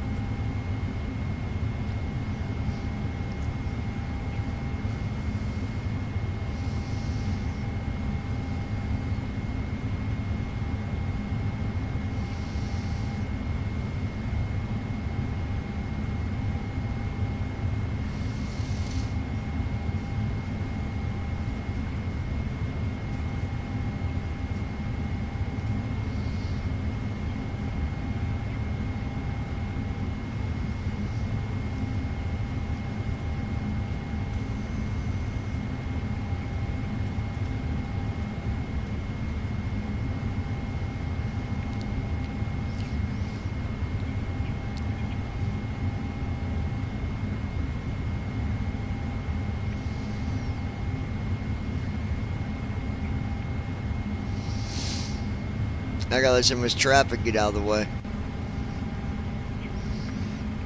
I gotta let some of this traffic get out of the way.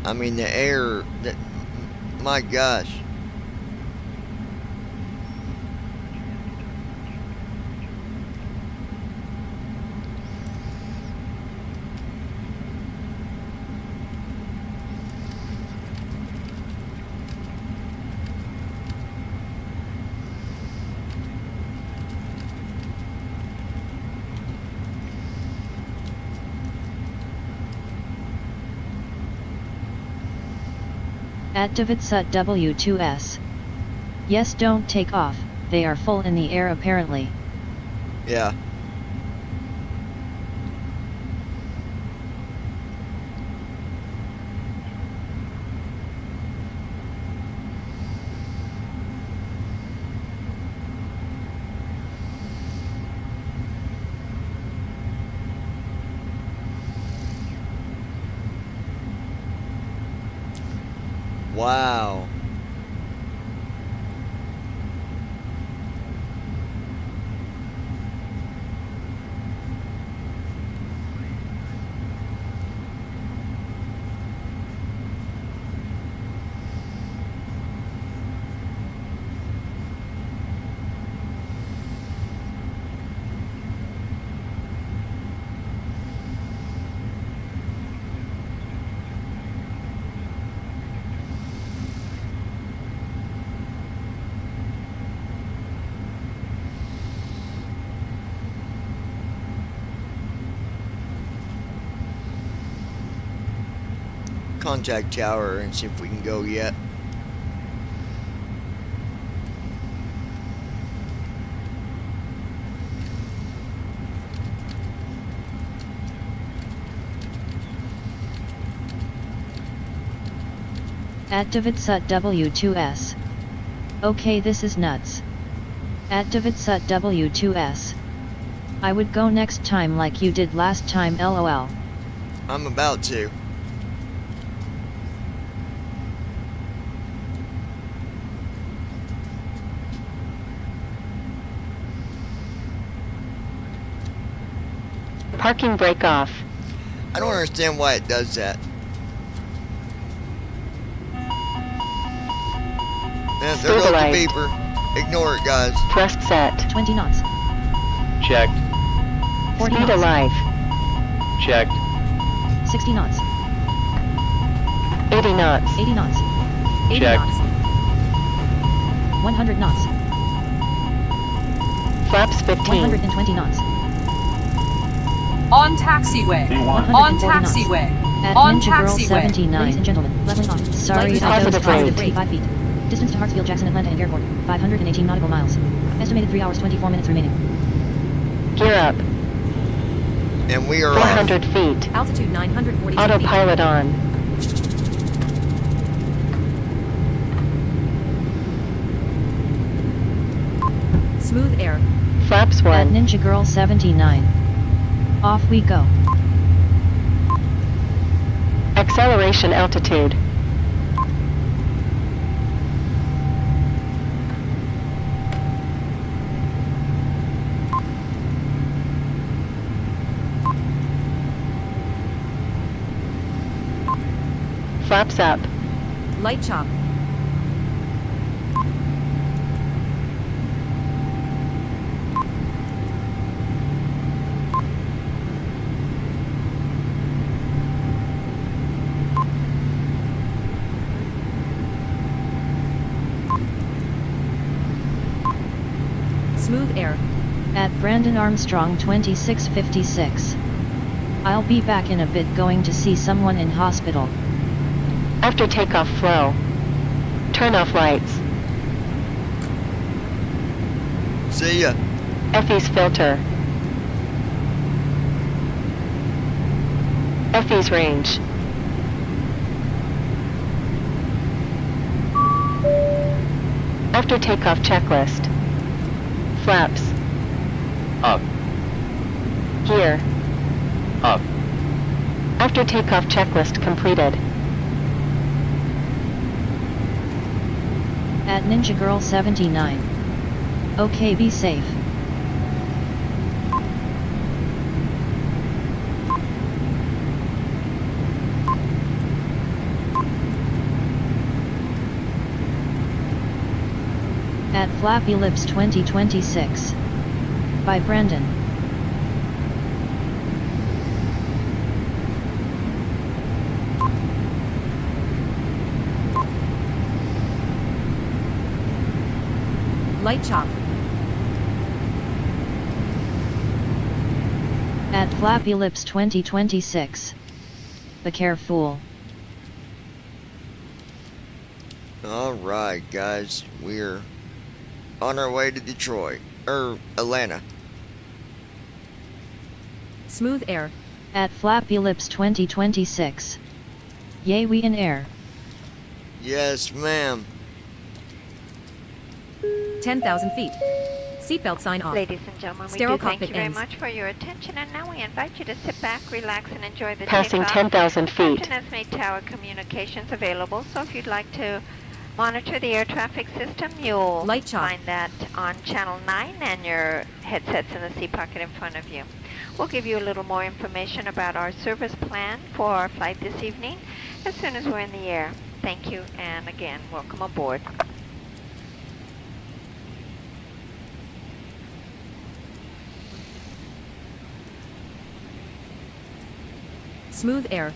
I mean, the air, my gosh. At Davidsut W2S. Yes, don't take off, they are full in the air apparently. Yeah. Wow. Contact tower and see if we can go yet. At Davidsut W2S. Okay, this is nuts. At Davidsut W2S. I would go next time like you did last time, lol. I'm about to. Parking brake off. I don't understand why it does that. There goes the Stabilized. beeper. Ignore it, guys. Thrust set. 20 knots. Checked. 40 Speed knots. alive. Checked. 60 knots. 80 knots. 80 knots. 80 Check. knots. 100 knots. Flaps 15. 120 knots. On taxiway. On 140 knots. taxiway. At On Ninja Girl taxiway. 79. Ladies and gentlemen, leveling off. Sorry, Light I dozed positive off rate. the 5 feet. Distance to Hartsfield, Jackson, Atlanta, and Airport. 518 nautical miles. Estimated 3 hours 24 minutes remaining. Gear up. And we are 400 feet. Altitude 942 feet. Autopilot on. Smooth air. Flaps At 1. Ninja Girl 79. Off we go. Acceleration altitude. Flaps up. Light chop. Smooth air. At Brandon Armstrong 2656. I'll be back in a bit going to see someone in hospital. After takeoff flow. Turn off lights. See ya. FE's filter. FE's range. After takeoff checklist. Flaps. Up. Gear. Up. After takeoff checklist completed. At Ninja Girl 79. Okay, be safe. At Flappy Lips 2026. By Brandon. Light chop. At Flappy Lips 2026. Be careful. Alright, guys. We're on our way to Detroit. Atlanta. Smooth air. At Flappy Lips 2026. Yay, we in air. Yes, ma'am. 10,000 feet. Seatbelt sign off. Ladies and gentlemen, we Sterile do thank you cockpit very ends. much for your attention, and now we invite you to sit back, relax, and enjoy the Passing takeoff. 10,000 feet. Captain has made tower communications available, so if you'd like to monitor the air traffic system, you'll Light chop. find that on channel 9 and your headsets in the seat pocket in front of you. We'll give you a little more information about our service plan for our flight this evening as soon as we're in the air. Thank you, and again, welcome aboard. Smooth air.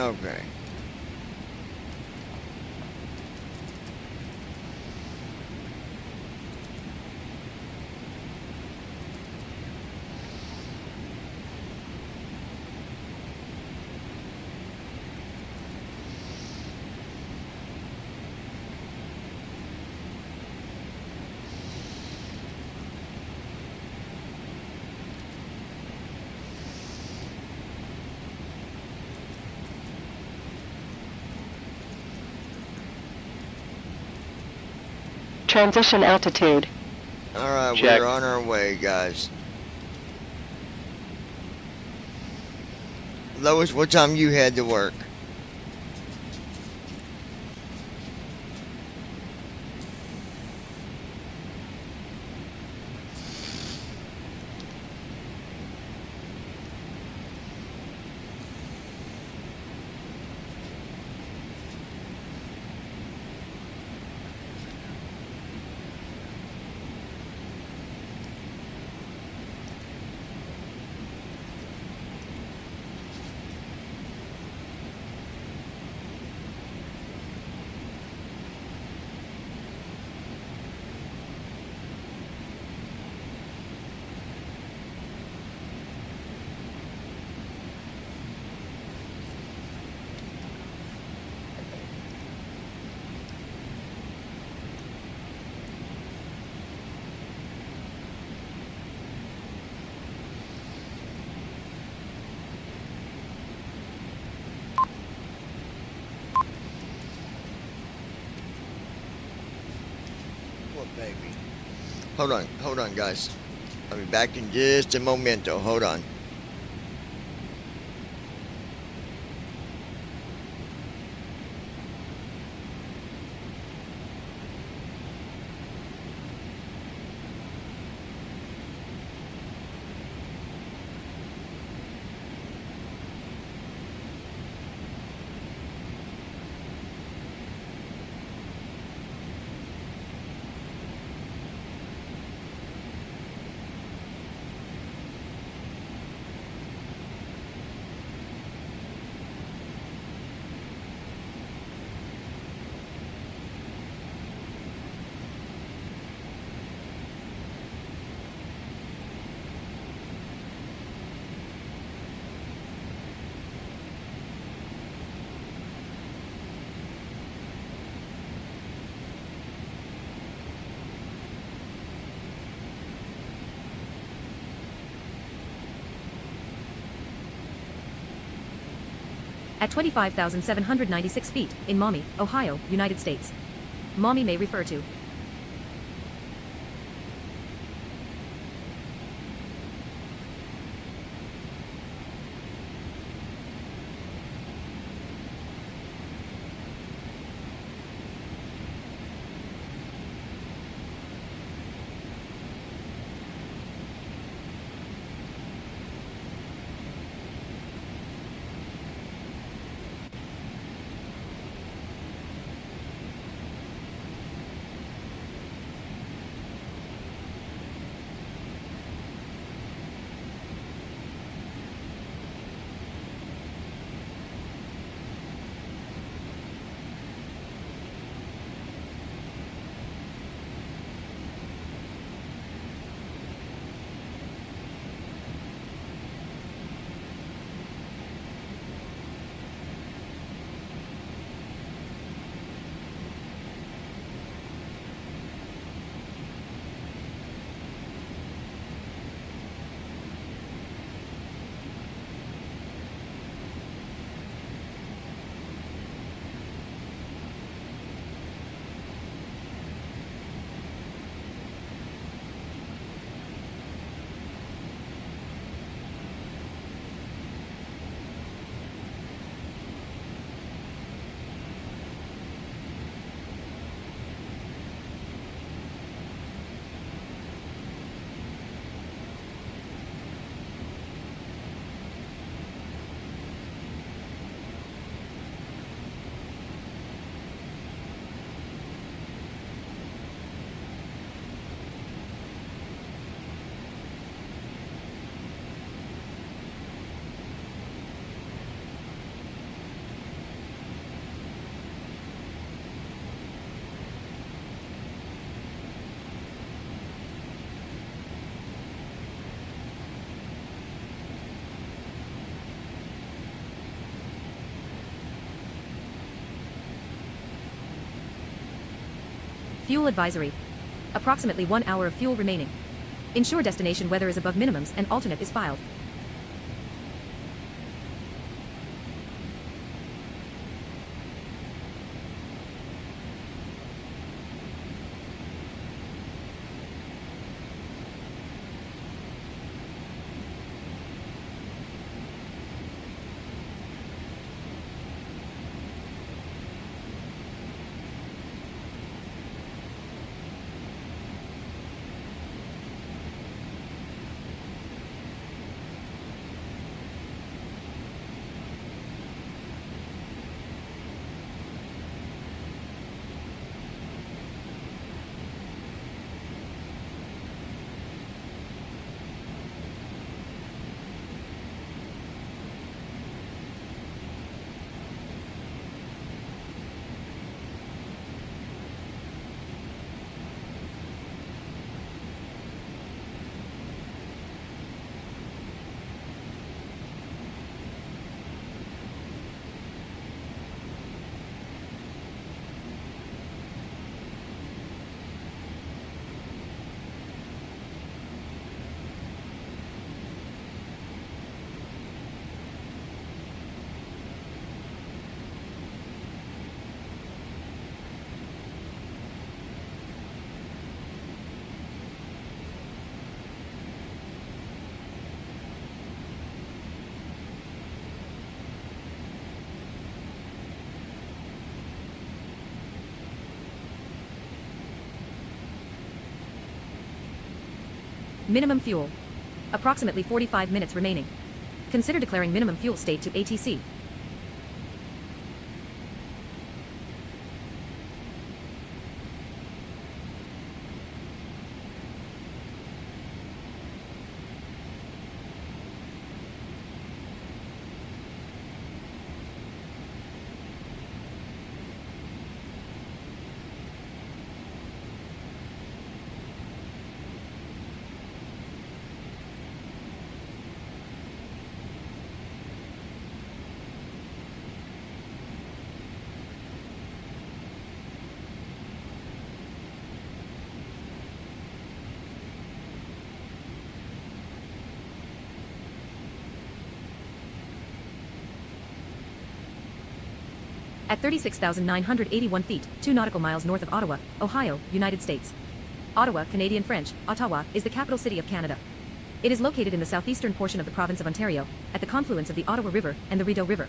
Okay. Transition altitude. Alright, Check. we're on our way, guys. Lois, what time you head to work? What, baby? Hold on, guys. I'll be back in just a momento. Hold on. At 25,796 feet, in Maumee, Ohio, United States. Maumee may refer to Fuel advisory. Approximately 1 hour of fuel remaining. Ensure destination weather is above minimums and alternate is filed. Minimum fuel. Approximately 45 minutes remaining. Consider declaring minimum fuel state to ATC. At 36,981 feet, 2 nautical miles north of Ottawa, Ohio, United States. Ottawa, Canadian French, Ottawa, is the capital city of Canada. It is located in the southeastern portion of the province of Ontario, at the confluence of the Ottawa River and the Rideau River.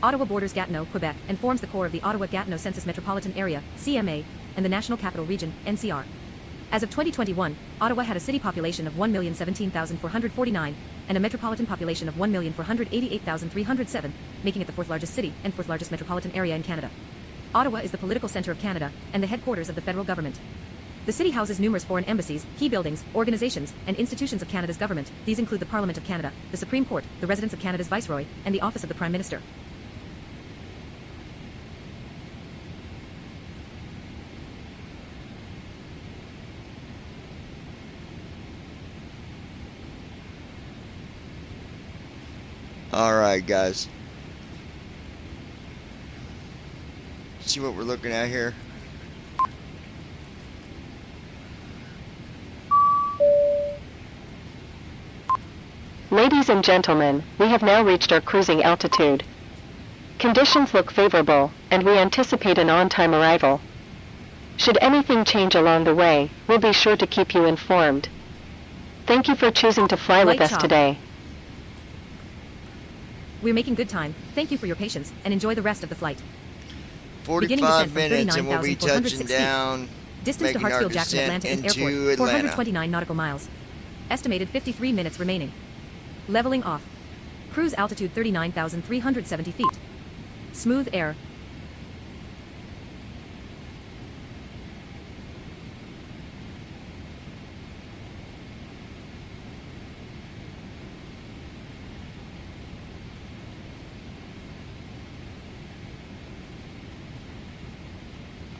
Ottawa borders Gatineau, Quebec, and forms the core of the Ottawa-Gatineau Census Metropolitan Area, CMA, and the National Capital Region, NCR. As of 2021, Ottawa had a city population of 1,017,449 and a metropolitan population of 1,488,307, making it the fourth largest city and fourth largest metropolitan area in Canada. Ottawa is the political center of Canada and the headquarters of the federal government. The city houses numerous foreign embassies, key buildings, organizations, and institutions of Canada's government. These include the Parliament of Canada, the Supreme Court, the residence of Canada's Viceroy, and the office of the Prime Minister. Alright, guys. See what we're looking at here? Ladies and gentlemen, we have now reached our cruising altitude. Conditions look favorable, and we anticipate an on-time arrival. Should anything change along the way, we'll be sure to keep you informed. Thank you for choosing to fly with us today. We're making good time. Thank you for your patience, and enjoy the rest of the flight. 45 minutes and we'll be touching down, distance to making our Hartsfield Jackson descent Atlanta into Airport, Atlanta. 429 nautical miles. Estimated 53 minutes remaining. Leveling off. Cruise altitude 39,370 feet. Smooth air.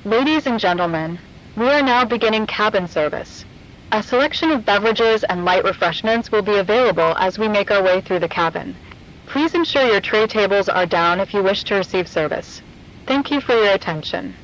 Ladies and gentlemen, we are now beginning cabin service. A selection of beverages and light refreshments will be available as we make our way through the cabin. Please ensure your tray tables are down if you wish to receive service. Thank you for your attention.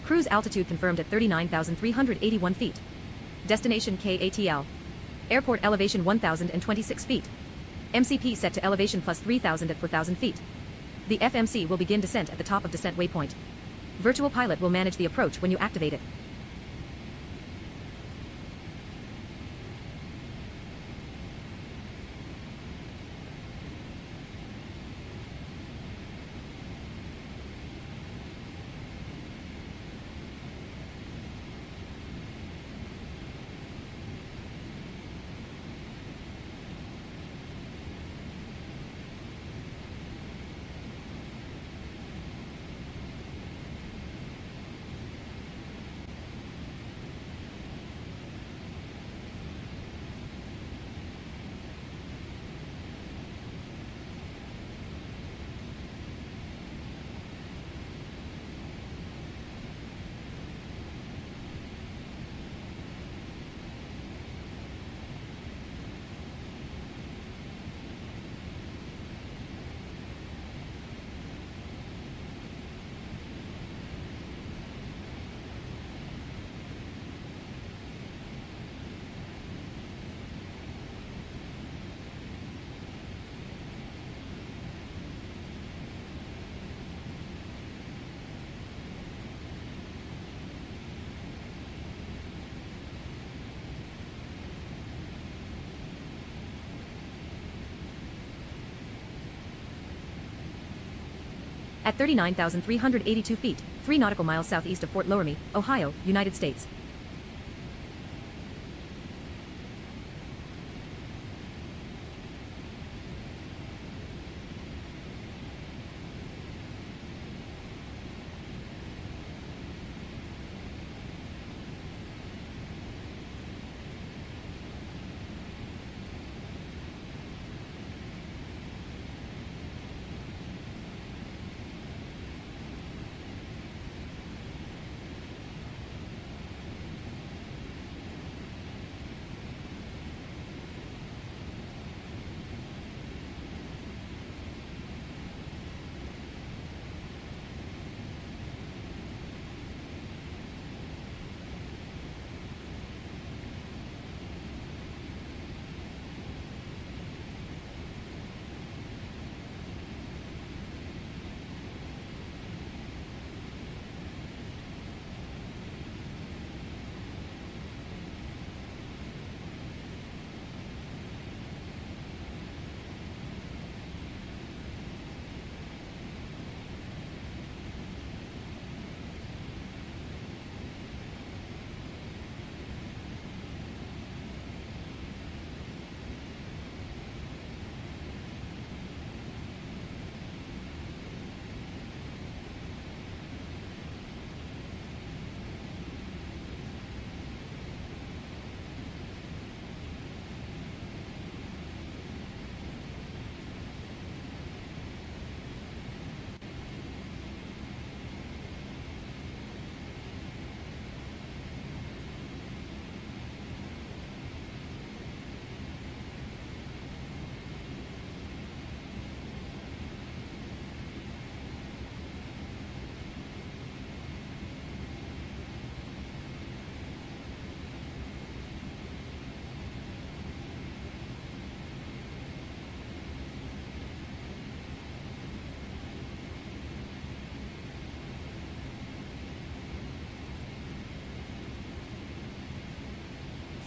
Cruise altitude confirmed at 39,381 feet. Destination KATL. Airport elevation 1,026 feet. MCP set to elevation plus 3,000 at 4,000 feet. The FMC will begin descent at the top of descent waypoint. Virtual pilot will manage the approach when you activate it. At 39,382 feet, 3 nautical miles southeast of Fort Loramie, Ohio, United States.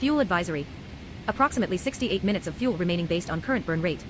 Fuel advisory. Approximately 68 minutes of fuel remaining based on current burn rate.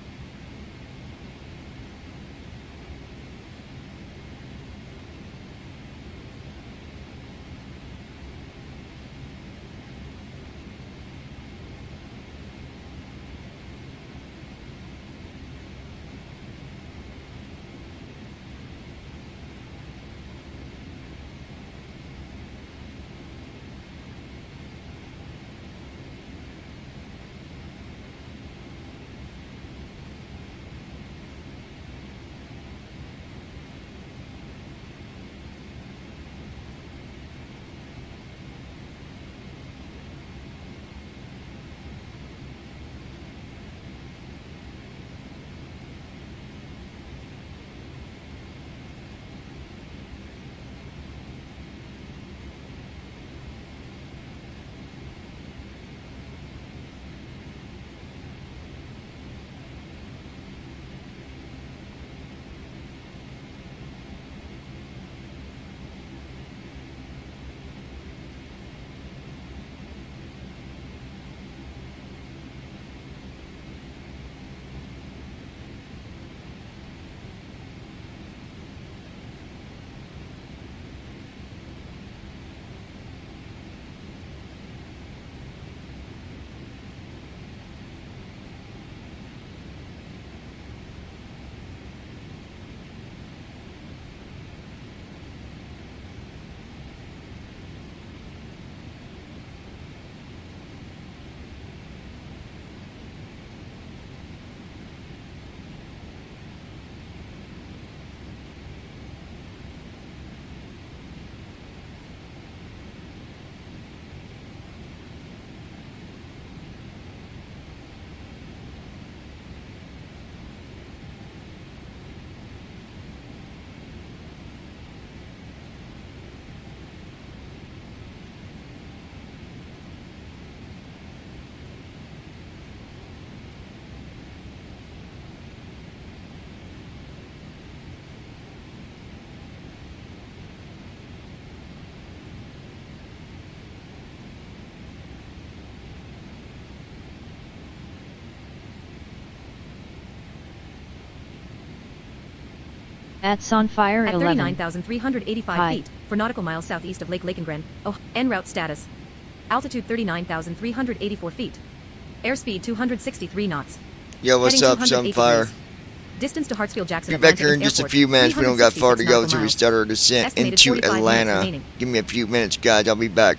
At Sonfire At 11. 39,385 Hi. feet, for nautical miles southeast of Lake Lakengren. Oh, en route status. Altitude 39,384 feet. Airspeed 263 knots. Yo, what's Heading up, 208 Sunfire? degrees. Distance to Hartsfield Jackson Be back Atlanta here in just a Airport, few minutes. We don't got far to go 366 till we miles. start our descent Estimated into 45 minutes Atlanta. remaining. Give me a few minutes, guys. I'll be back.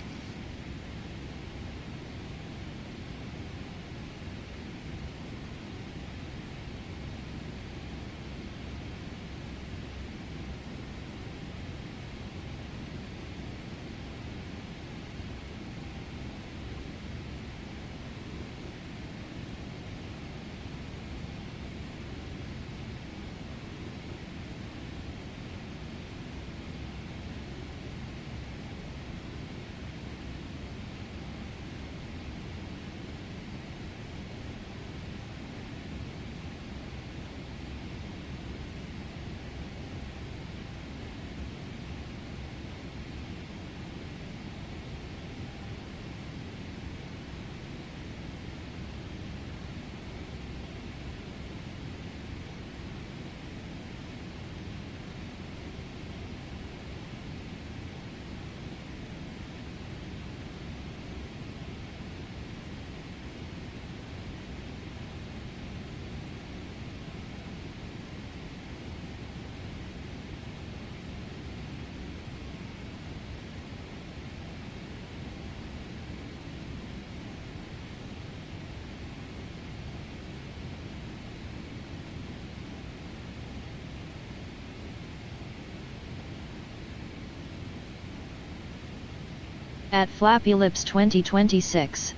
At Flappy Lips 2026.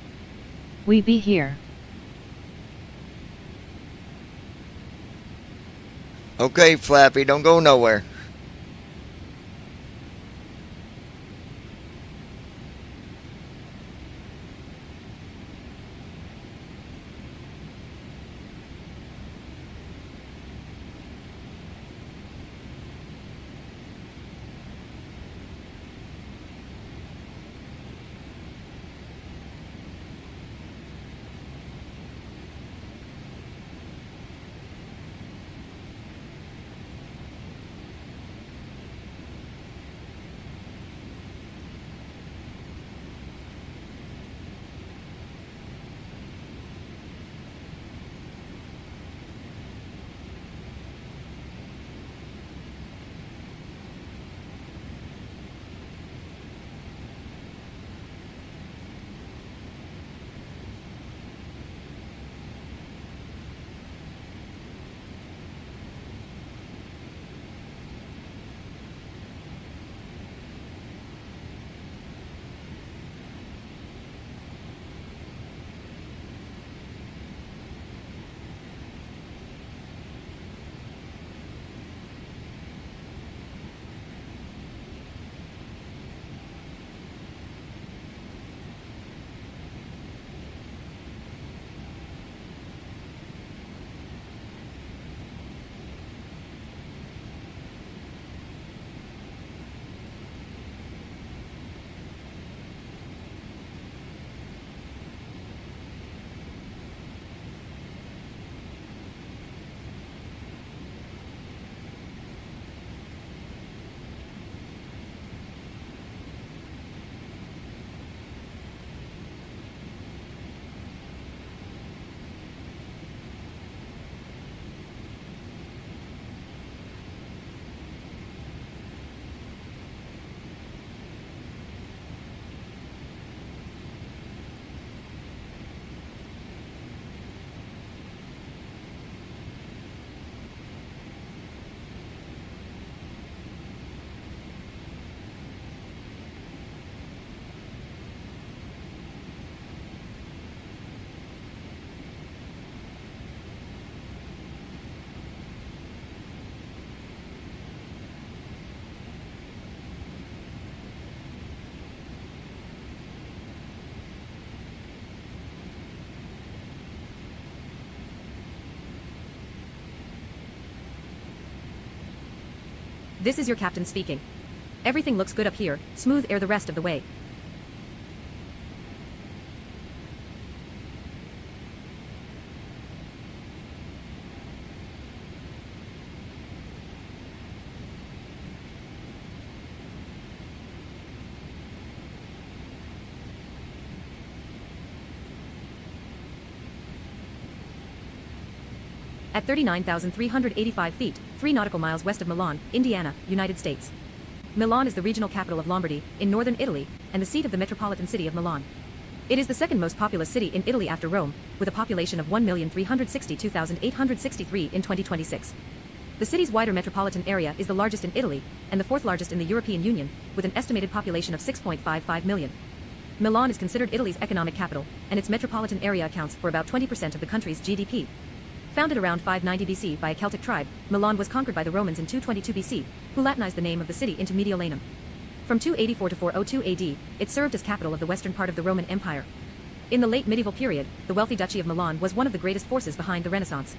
We be here. Okay, Flappy, don't go nowhere. This is your captain speaking. Everything looks good up here, smooth air the rest of the way. At 39,385 feet, 3 nautical miles west of Milan, Indiana, United States. Milan is the regional capital of Lombardy, in northern Italy, and the seat of the metropolitan city of Milan. It is the second most populous city in Italy after Rome, with a population of 1,362,863 in 2026. The city's wider metropolitan area is the largest in Italy, and the fourth largest in the European Union, with an estimated population of 6.55 million. Milan is considered Italy's economic capital, and its metropolitan area accounts for about 20% of the country's GDP. Founded around 590 BC by a Celtic tribe, Milan was conquered by the Romans in 222 BC, who Latinized the name of the city into Mediolanum. From 284 to 402 AD, it served as capital of the western part of the Roman Empire. In the late medieval period, the wealthy Duchy of Milan was one of the greatest forces behind the Renaissance.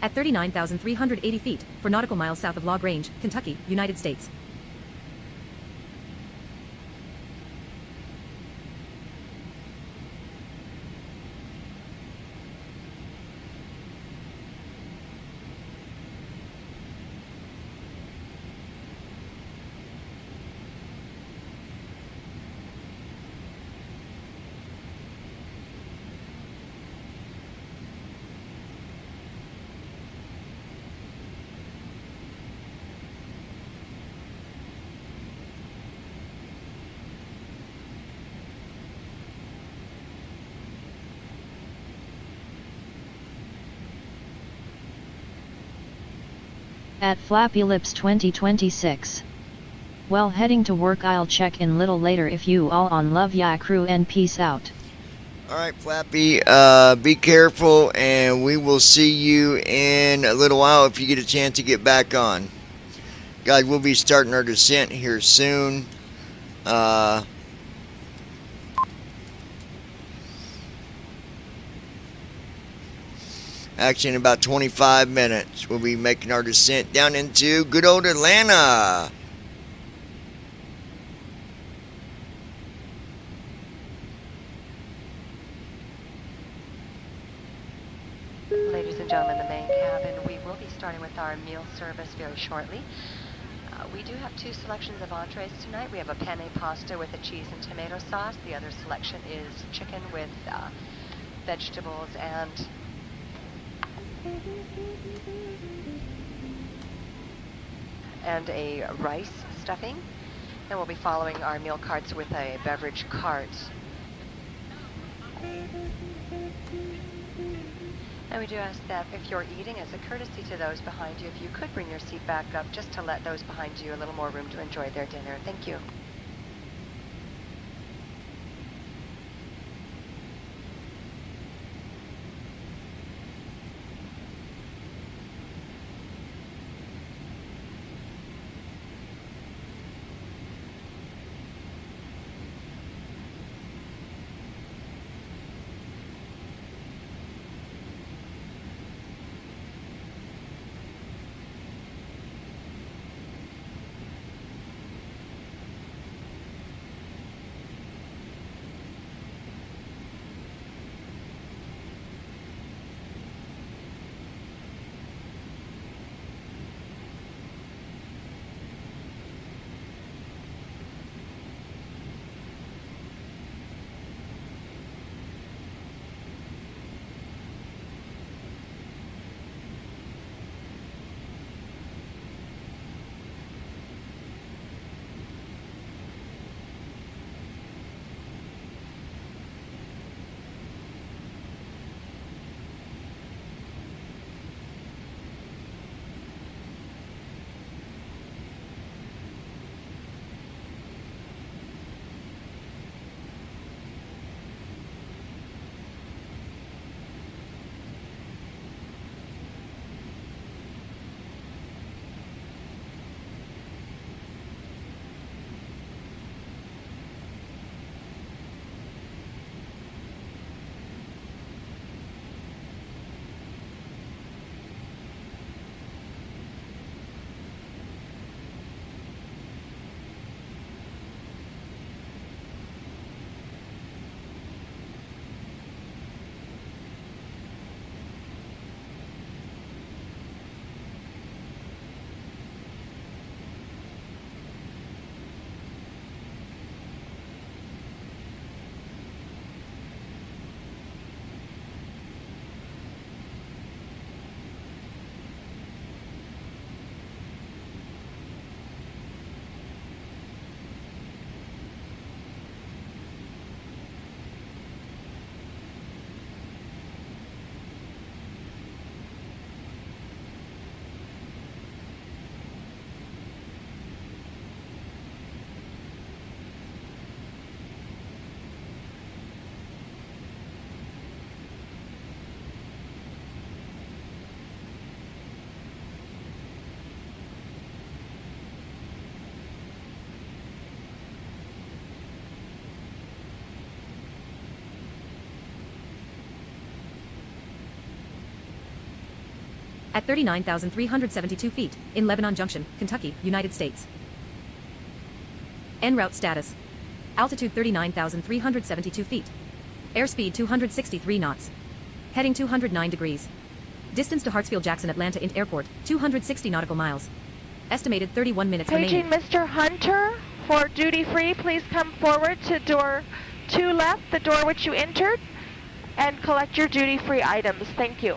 At 39,380 feet, 4 nautical miles south of Log Range, Kentucky, United States. At Flappy Lips 2026. Well, heading to work. I'll check in little later. If you all on love ya crew and peace out. Alright, Flappy, be careful, and we will see you in a little while if you get a chance to get back on. Guys, we'll be starting our descent here soon. Actually, in about 25 minutes, we'll be making our descent down into good old Atlanta. Ladies and gentlemen, the main cabin, we will be starting with our meal service very shortly. We do have two selections of entrees tonight. We have a penne pasta with a cheese and tomato sauce. The other selection is chicken with vegetables and a rice stuffing. And we'll be following our meal carts with a beverage cart. And we do ask that if you're eating, as a courtesy to those behind you, if you could bring your seat back up just to let those behind you a little more room to enjoy their dinner. Thank you. At 39,372 feet, in Lebanon Junction, Kentucky, United States. En route status. Altitude 39,372 feet. Airspeed 263 knots. Heading 209 degrees. Distance to Hartsfield-Jackson Atlanta Int Airport, 260 nautical miles. Estimated 31 minutes Paging remaining. Mr. Hunter for duty free, please come forward to door 2 left, the door which you entered, and collect your duty free items. Thank you.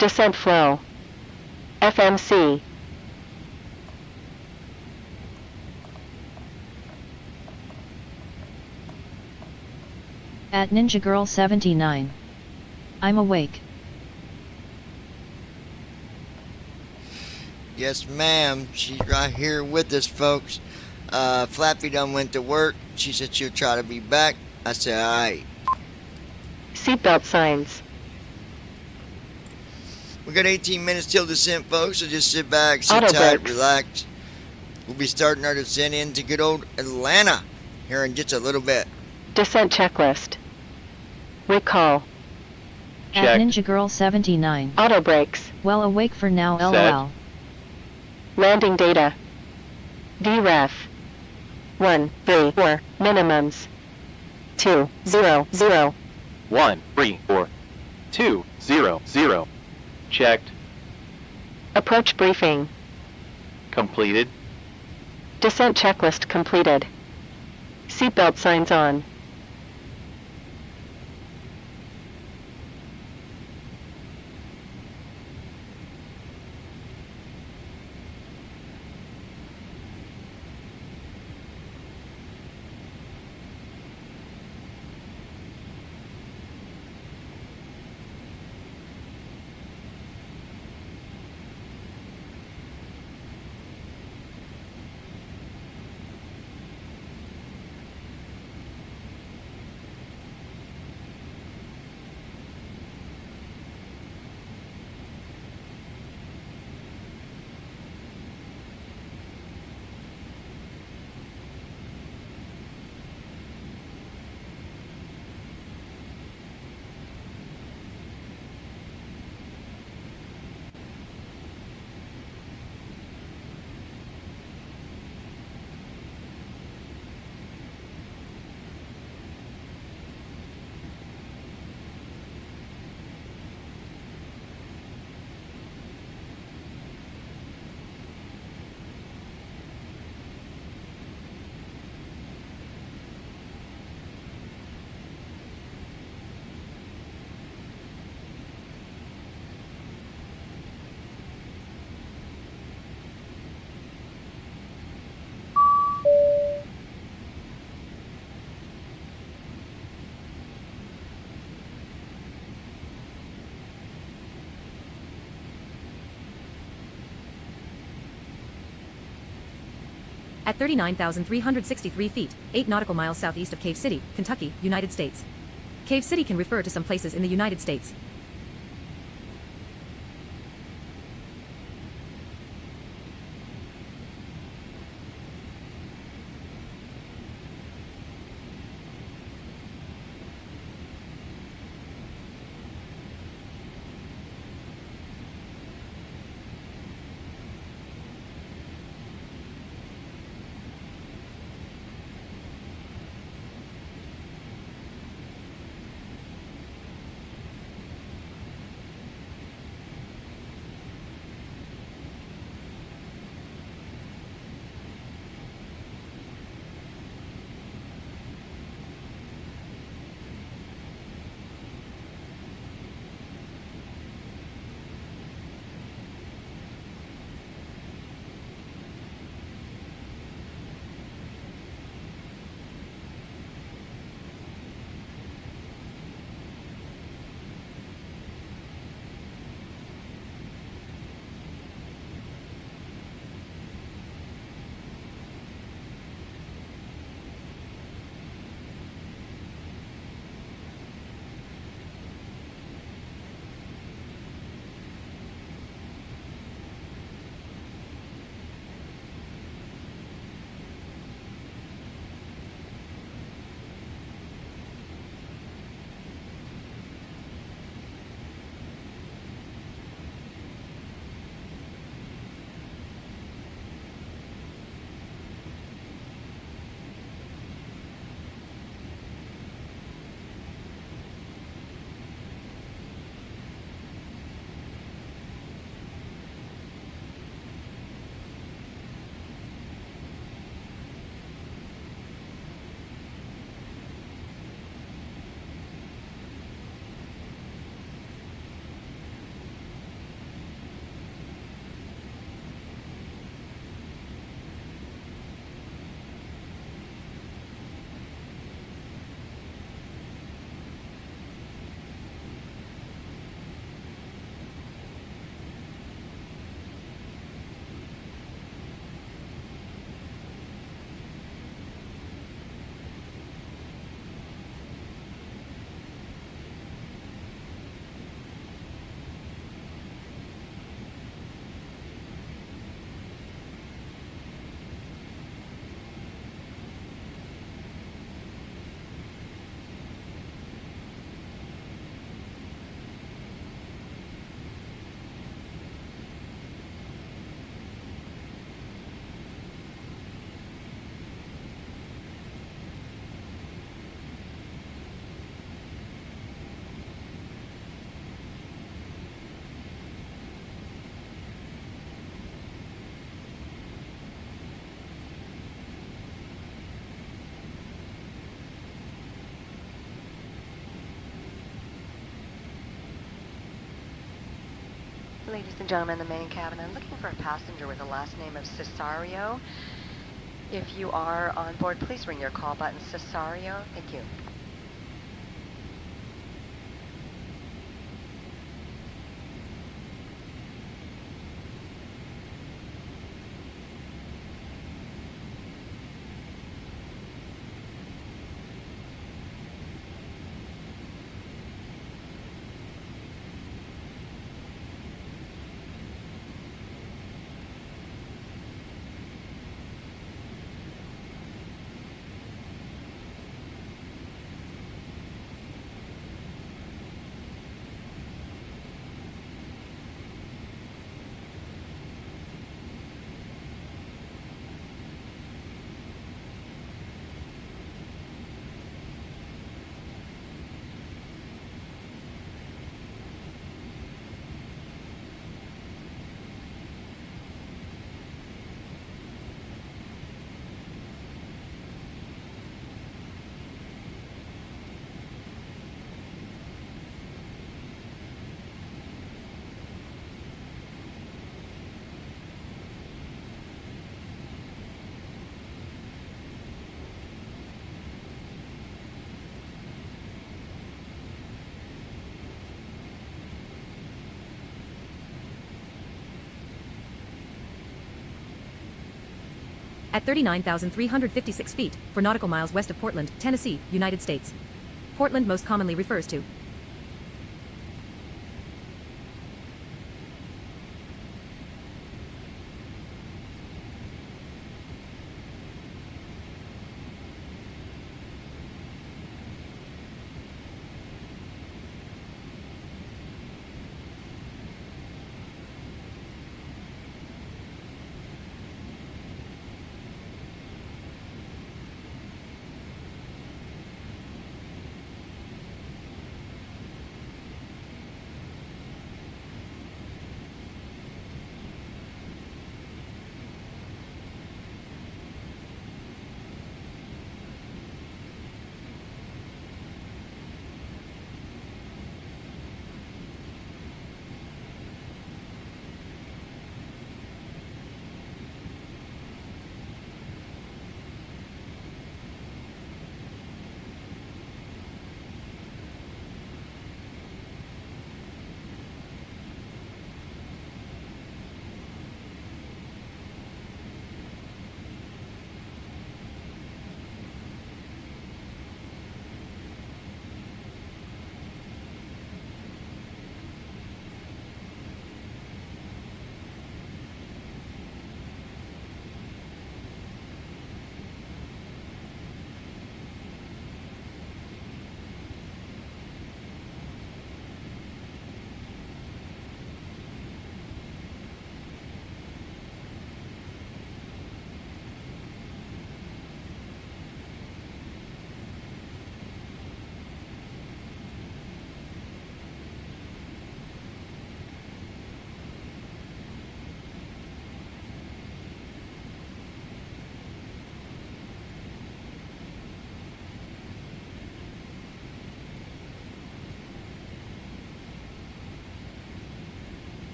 Descent flow. FMC. At Ninja Girl 79. I'm awake. Yes, ma'am. She's right here with us, folks. Flappy done went to work. She said she'll try to be back. I said, alright. Seatbelt signs. We got 18 minutes till descent, folks, so just sit back, sit Auto tight, brakes. relax. We'll be starting our descent into good old Atlanta here in just a little bit. Descent checklist. Recall. At Check. Ninja Girl 79. Auto brakes. Well awake for now, Set. lol. Landing data. VREF. 1, 3, 4. Minimums. 2, 0, 0. 1, 3, 4. 2, 0, 0. Checked. Approach briefing. Completed. Descent checklist completed. Seatbelt signs on. At 39,363 feet, 8 nautical miles southeast of Cave City, Kentucky, United States. Cave City can refer to some places in the United States. Ladies and gentlemen, the main cabin. I'm looking for a passenger with the last name of Cesario. If you are on board, please ring your call button, Cesario. Thank you. At 39,356 feet, for nautical miles west of Portland, Tennessee, United States. Portland most commonly refers to.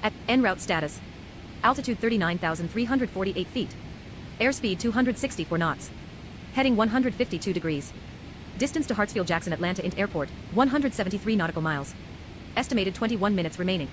At en route status. Altitude 39,348 feet. Airspeed 264 knots. Heading 152 degrees. Distance to Hartsfield-Jackson Atlanta Int Airport, 173 nautical miles. Estimated 21 minutes remaining.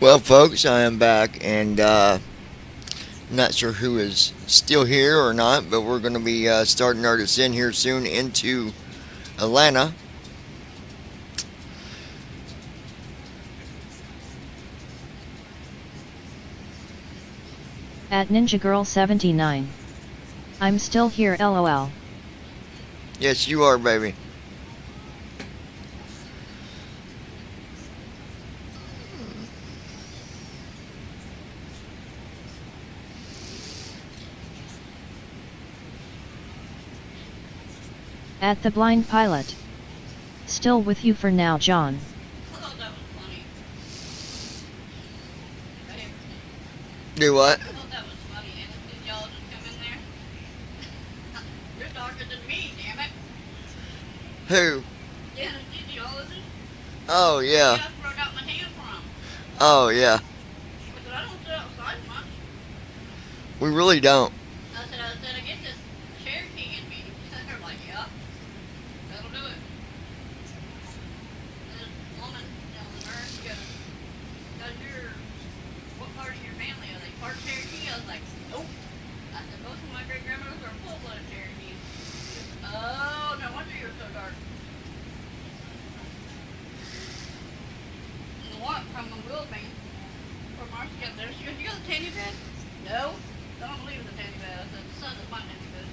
Well, folks, I am back, and not sure who is still here or not, but we're going to be starting our descent here soon into Atlanta. At Ninja Girl 79. I'm still here, lol. Yes, you are, baby. At the blind pilot. Still with you for now, John. Do what? You're darker than me, damn it. Who? Yeah, did you all listen? Oh, yeah. That's where I got my tan from. Oh, yeah. I said, I don't sit outside much. We really don't. I said, I get this Cherokee in me. They're like, yeah, that'll do it. And this woman, the nurse goes, what part of your family are they? Part Cherokee? I was like, nope. I said, both of my great grandmothers are full-blooded Cherokees. She goes, oh, no wonder you're so dark. And the one from the Philippines, from Marcy up there, she goes, you got a tanny bed? No. I don't believe in the tanny bed. I said, the sun is my tanny bed.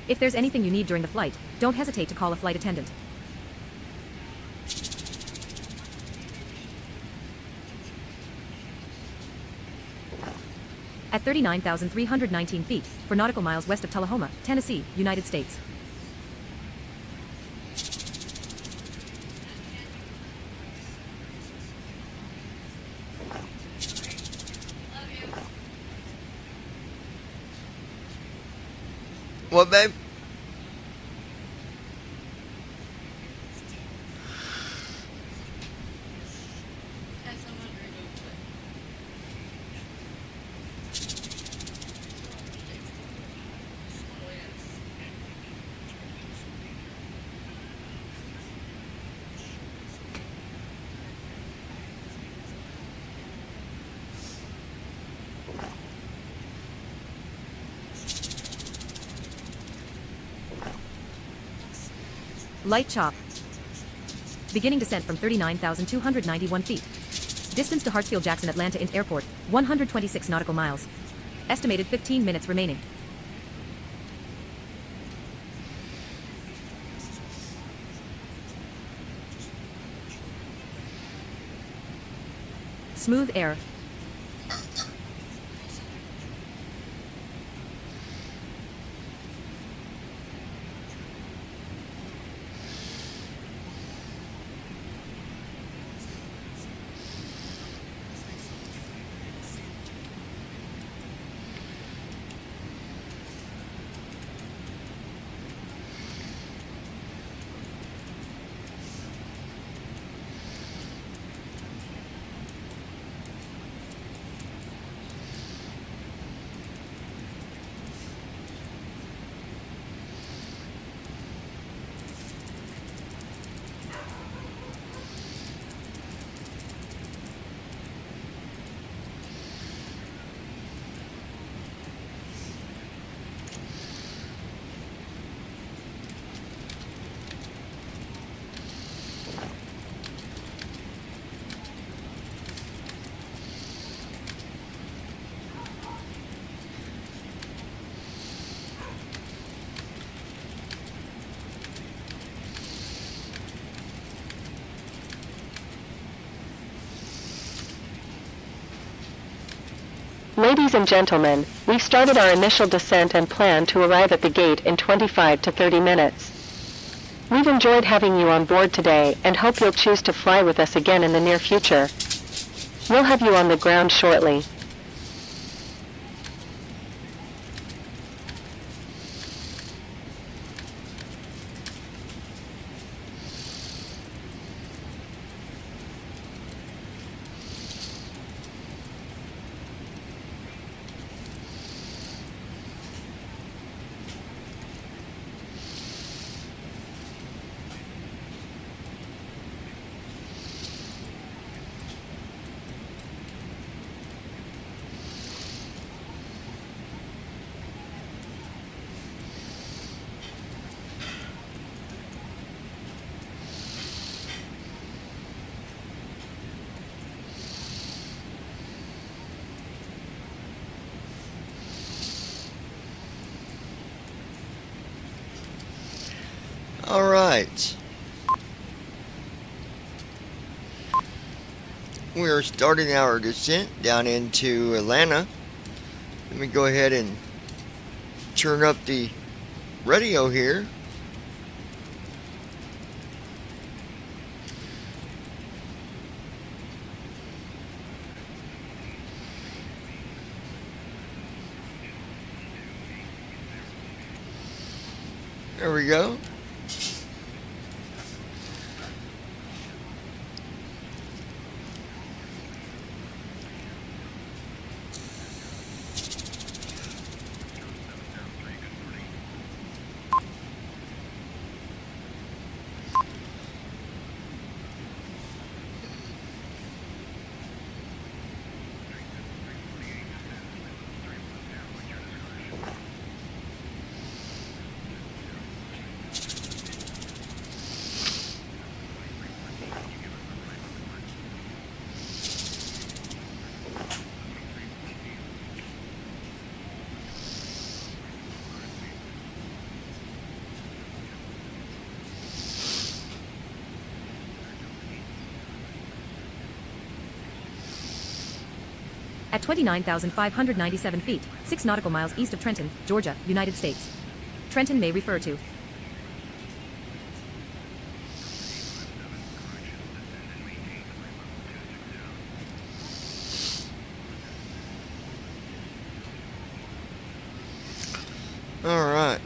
If there's anything you need during the flight, don't hesitate to call a flight attendant. at 39,319 feet, for nautical miles west of Tullahoma, Tennessee, United States. What, babe? Light chop. Beginning descent from 39,291 feet. Distance to Hartsfield-Jackson Atlanta Airport, 126 nautical miles. Estimated 15 minutes remaining. Smooth air. Ladies and gentlemen, we started our initial descent and plan to arrive at the gate in 25 to 30 minutes. We've enjoyed having you on board today and hope you'll choose to fly with us again in the near future. We'll have you on the ground shortly. All right. We are starting our descent down into Atlanta. Let me go ahead and turn up the radio here. There we go. At 29,597 feet, 6 nautical miles east of Trenton, Georgia, United States. Trenton may refer to. All right.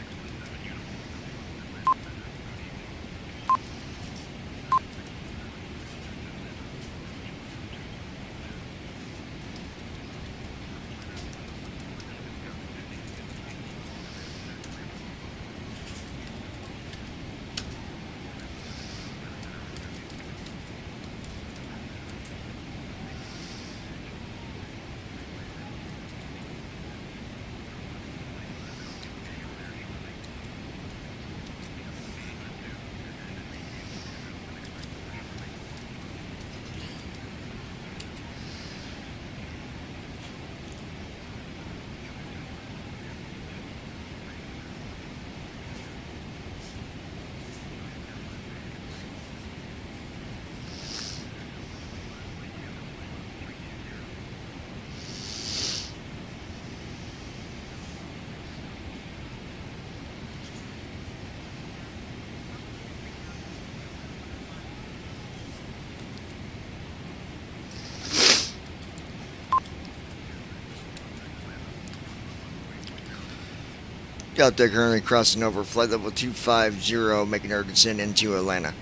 Out there currently crossing over flight level 250, making her descent into Atlanta.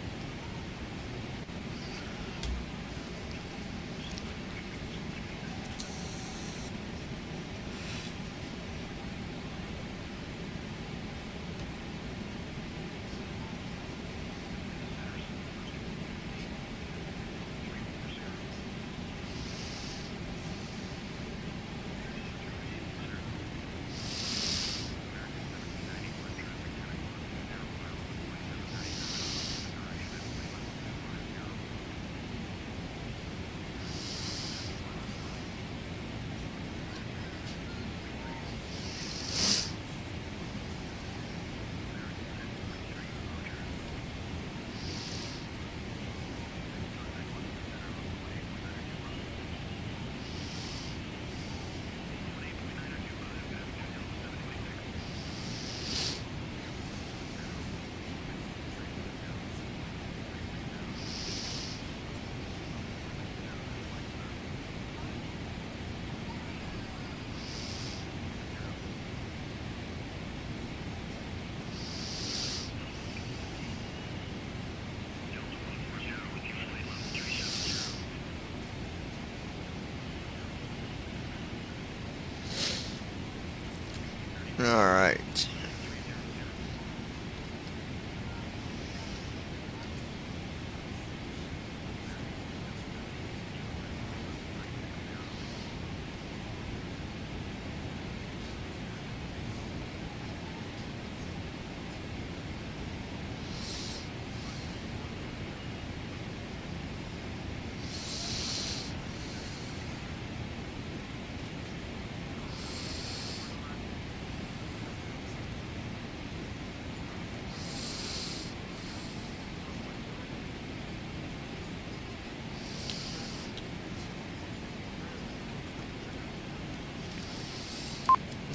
All right.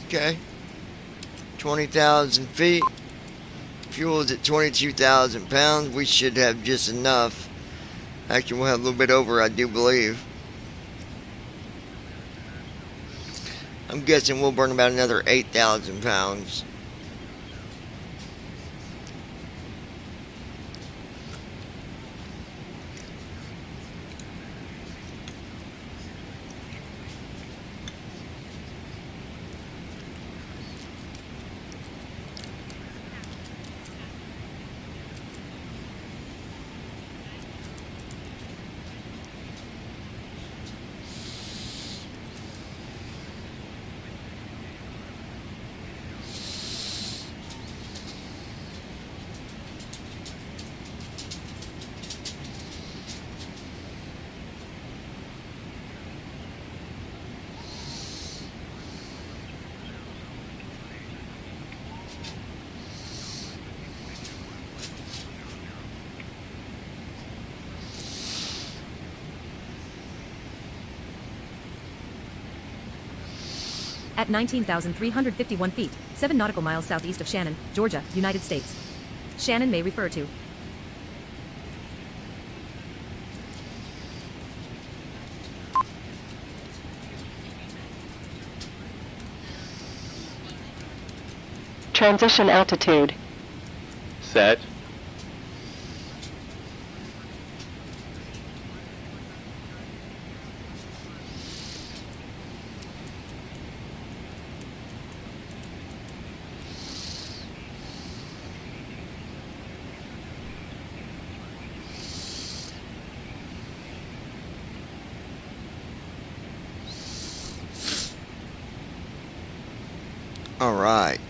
Okay. 20,000 feet. Fuel is at 22,000 pounds. We should have just enough. Actually, we'll have a little bit over, I do believe. I'm guessing we'll burn about another 8,000 pounds. At 19,351 feet, 7 nautical miles southeast of Shannon, Georgia, United States. Shannon may refer to. Transition altitude. Set. All right.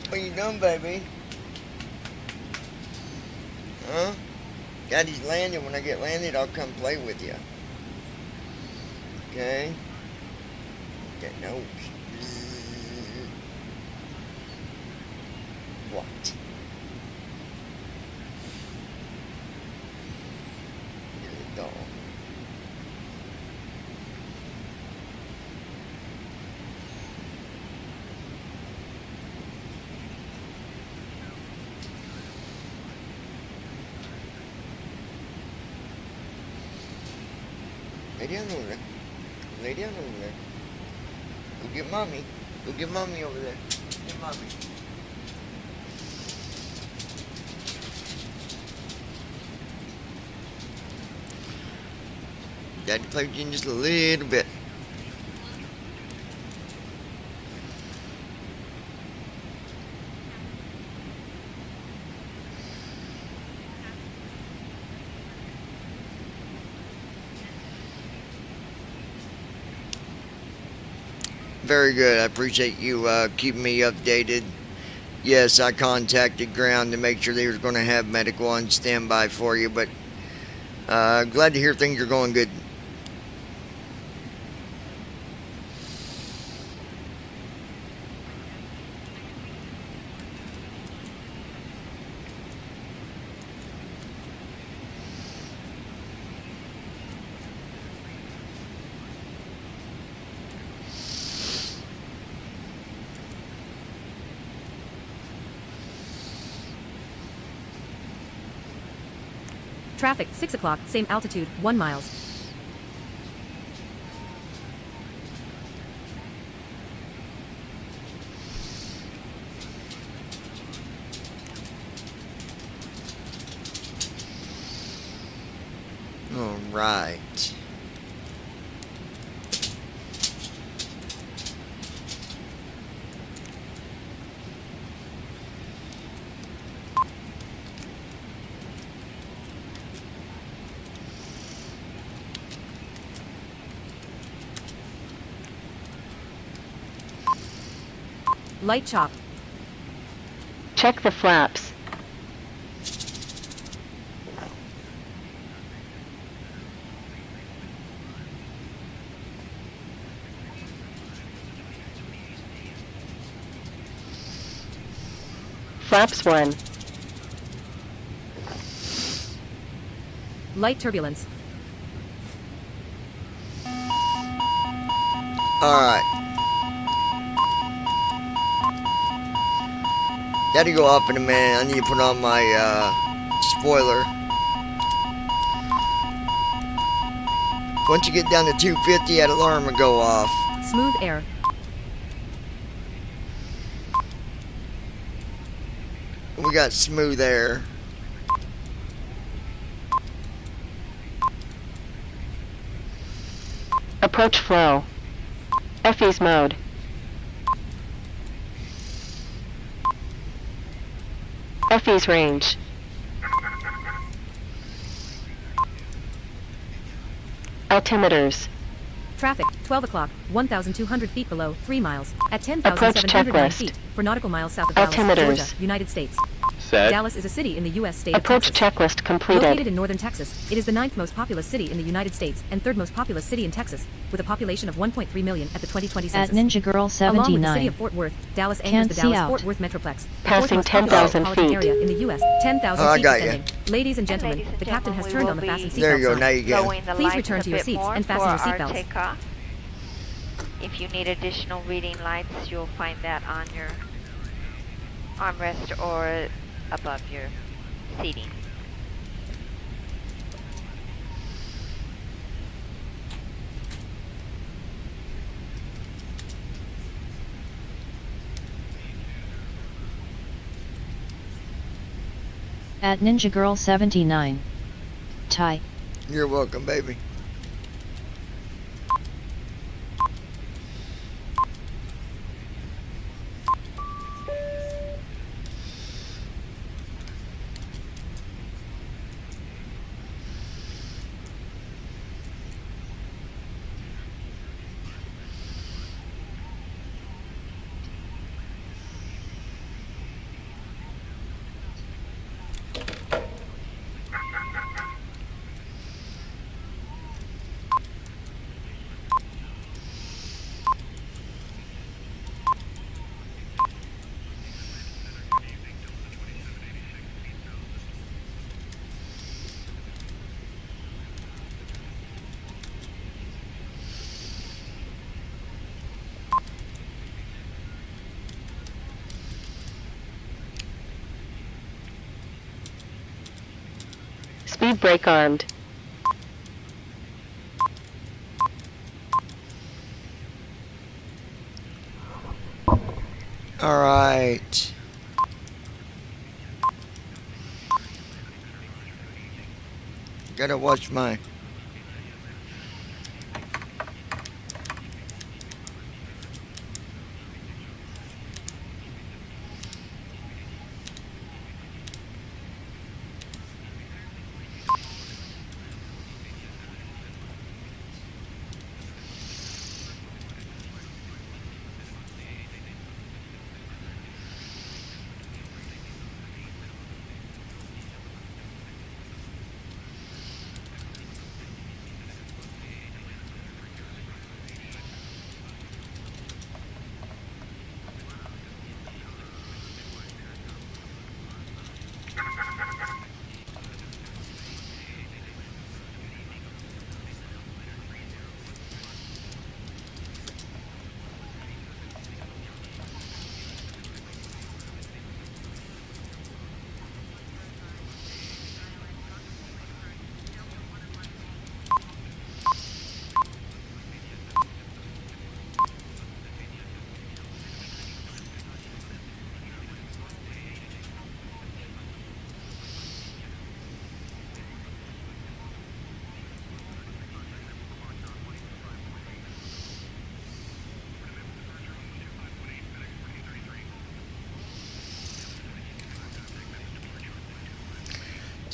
What you doing, baby? Huh? Daddy's landing. When I get landed, I'll come play with you. Okay? That nose. What? Good dog. Lay down over there. Lay down over there. Go get mommy. Go get mommy over there. Get mommy. Daddy played with you just a little bit. Very good. I appreciate you keeping me updated. Yes, I contacted ground to make sure they were going to have medical on standby for you, but glad to hear things are going good. Traffic, 6 o'clock, same altitude, 1 miles. All right. Light chop. Check the flaps. Flaps 1. Light turbulence. All right. Daddy go up in a minute. I need to put on my spoiler. Once you get down to 250, that alarm will go off. Smooth air. We got smooth air. Approach flow. FE's mode. FE's range. Altimeters. Traffic, 12 o'clock, 1,200 feet below, 3 miles, at Approach 10,709 checklist. feet, for nautical miles south of Dallas, Altimeters. Georgia, United States. Set. Dallas is a city in the U.S. state Approach of Texas. checklist completed. Located in northern Texas, it is the 9th most populous city in the United States and 3rd most populous city in Texas, with a population of 1.3 million at the 2020 At census. Ninja Girl Along with the city 79. of Fort Worth, Dallas anchors Can't the see Dallas-Fort out. Worth Metroplex, the Passing fourth most populous 10,000 metropolitan feet. area in the U.S. 10,000 Oh, I feet got descending. Ladies and gentlemen, Ladies and the captain has gentlemen, turned on we the will fasten be There seatbelt you go, sign. now you can. Lowering the Please lights return a to your bit seats more and for fasten your our seatbelts. takeoff. If you need additional reading lights, you'll find that on your armrest or above your seating. At Ninja Girl 79. Ty. You're welcome, baby. Speed brake armed. All right. Gotta watch my.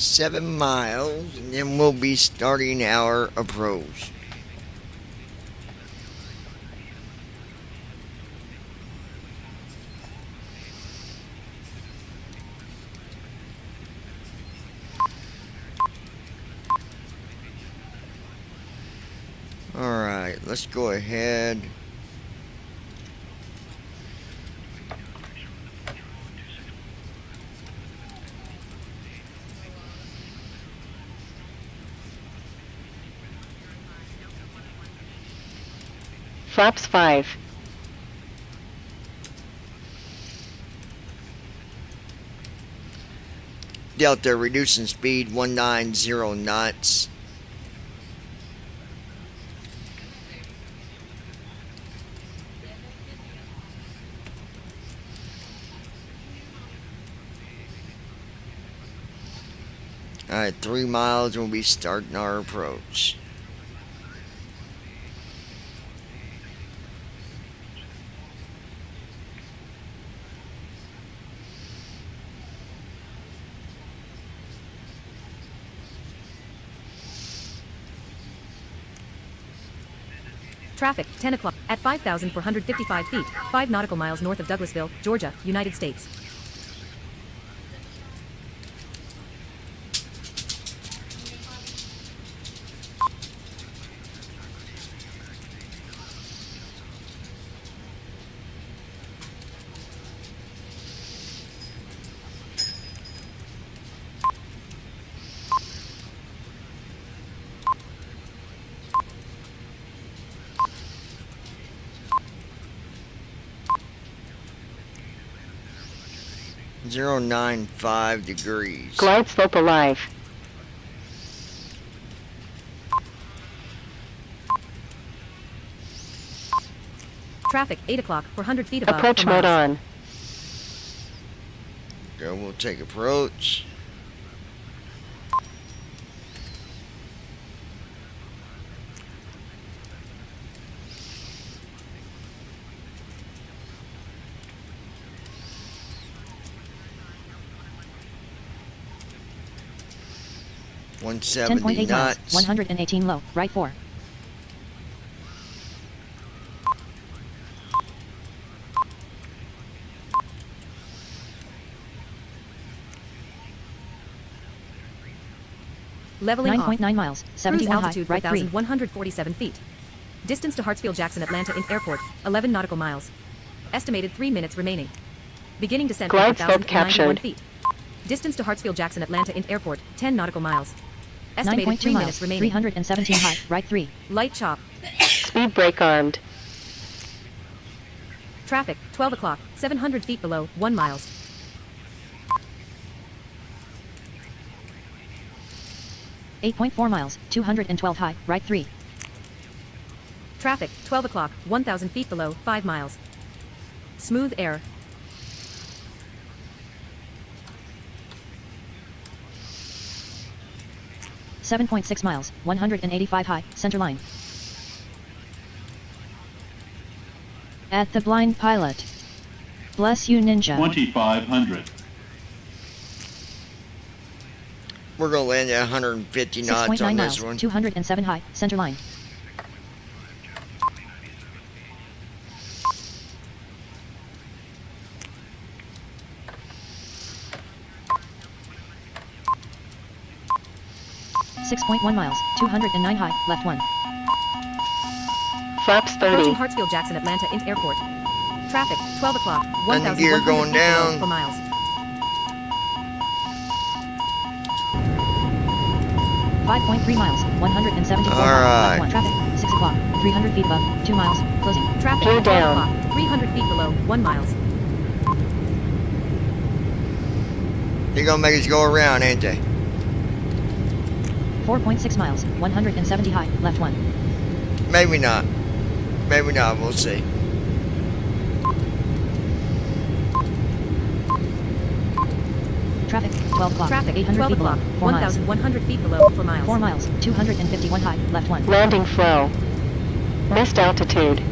Seven miles, and then we'll be starting our approach. Alright, let's go ahead. Flaps 5. Delta reducing speed 190 knots. Alright, 3 miles and we'll be starting our approach. Traffic, 10 o'clock, at 5,455 feet, 5 nautical miles north of Douglasville, Georgia, United States. Zero 095 degrees. Glide slope alive. Traffic, 8 o'clock, 400 feet above. Approach for mode miles. on. Go, we'll take approach. One 70 10.8 miles, knots. 118 low, right 4. Leveling off. 9.9 miles, 71 Cruise high, altitude right 3. 4,147 feet. Distance to Hartsfield-Jackson Atlanta Airport, 11 nautical miles. Estimated 3 minutes remaining. Beginning descent Glide slope 4,091 captured. feet. Distance to Hartsfield-Jackson Atlanta Airport, 10 nautical miles. Estimated 9.2 3 miles, minutes remaining. 317 high, right 3. Light chop. Speed brake armed. Traffic, 12 o'clock, 700 feet below, 1 miles. Eight 8.4 miles, 212 high, right 3. Traffic, 12 o'clock, 1,000 feet below, 5 miles. Smooth air. Seven 7.6 miles, 185 high, center line. At the blind pilot. Bless you, Ninja. 2,500. We're going to land at 150 knots 6.9 on miles, this one. 207 high, center line. Six 6.1 miles, 209 high, left 1. Flaps 30. Approaching Hartsfield-Jackson Atlanta Airport. Traffic, 12 o'clock, And the gear 1,100 going feet below, down. 4 miles. Five 5.3 miles, 174 All high, right. left 1. Traffic, 6 o'clock, 300 feet above, 2 miles, closing. Traffic, Gear 12 down. o'clock, 300 feet below, 1 miles. They're going to make us go around, ain't they? 4.6 miles, 170 high, left 1. Maybe not. Maybe not. We'll see. Traffic, 12 o'clock, Traffic, 800 12 feet below, o'clock, 4 miles. 1,100 feet below, 4 miles. 4 miles, 251 high, left 1. Landing flow. Missed altitude.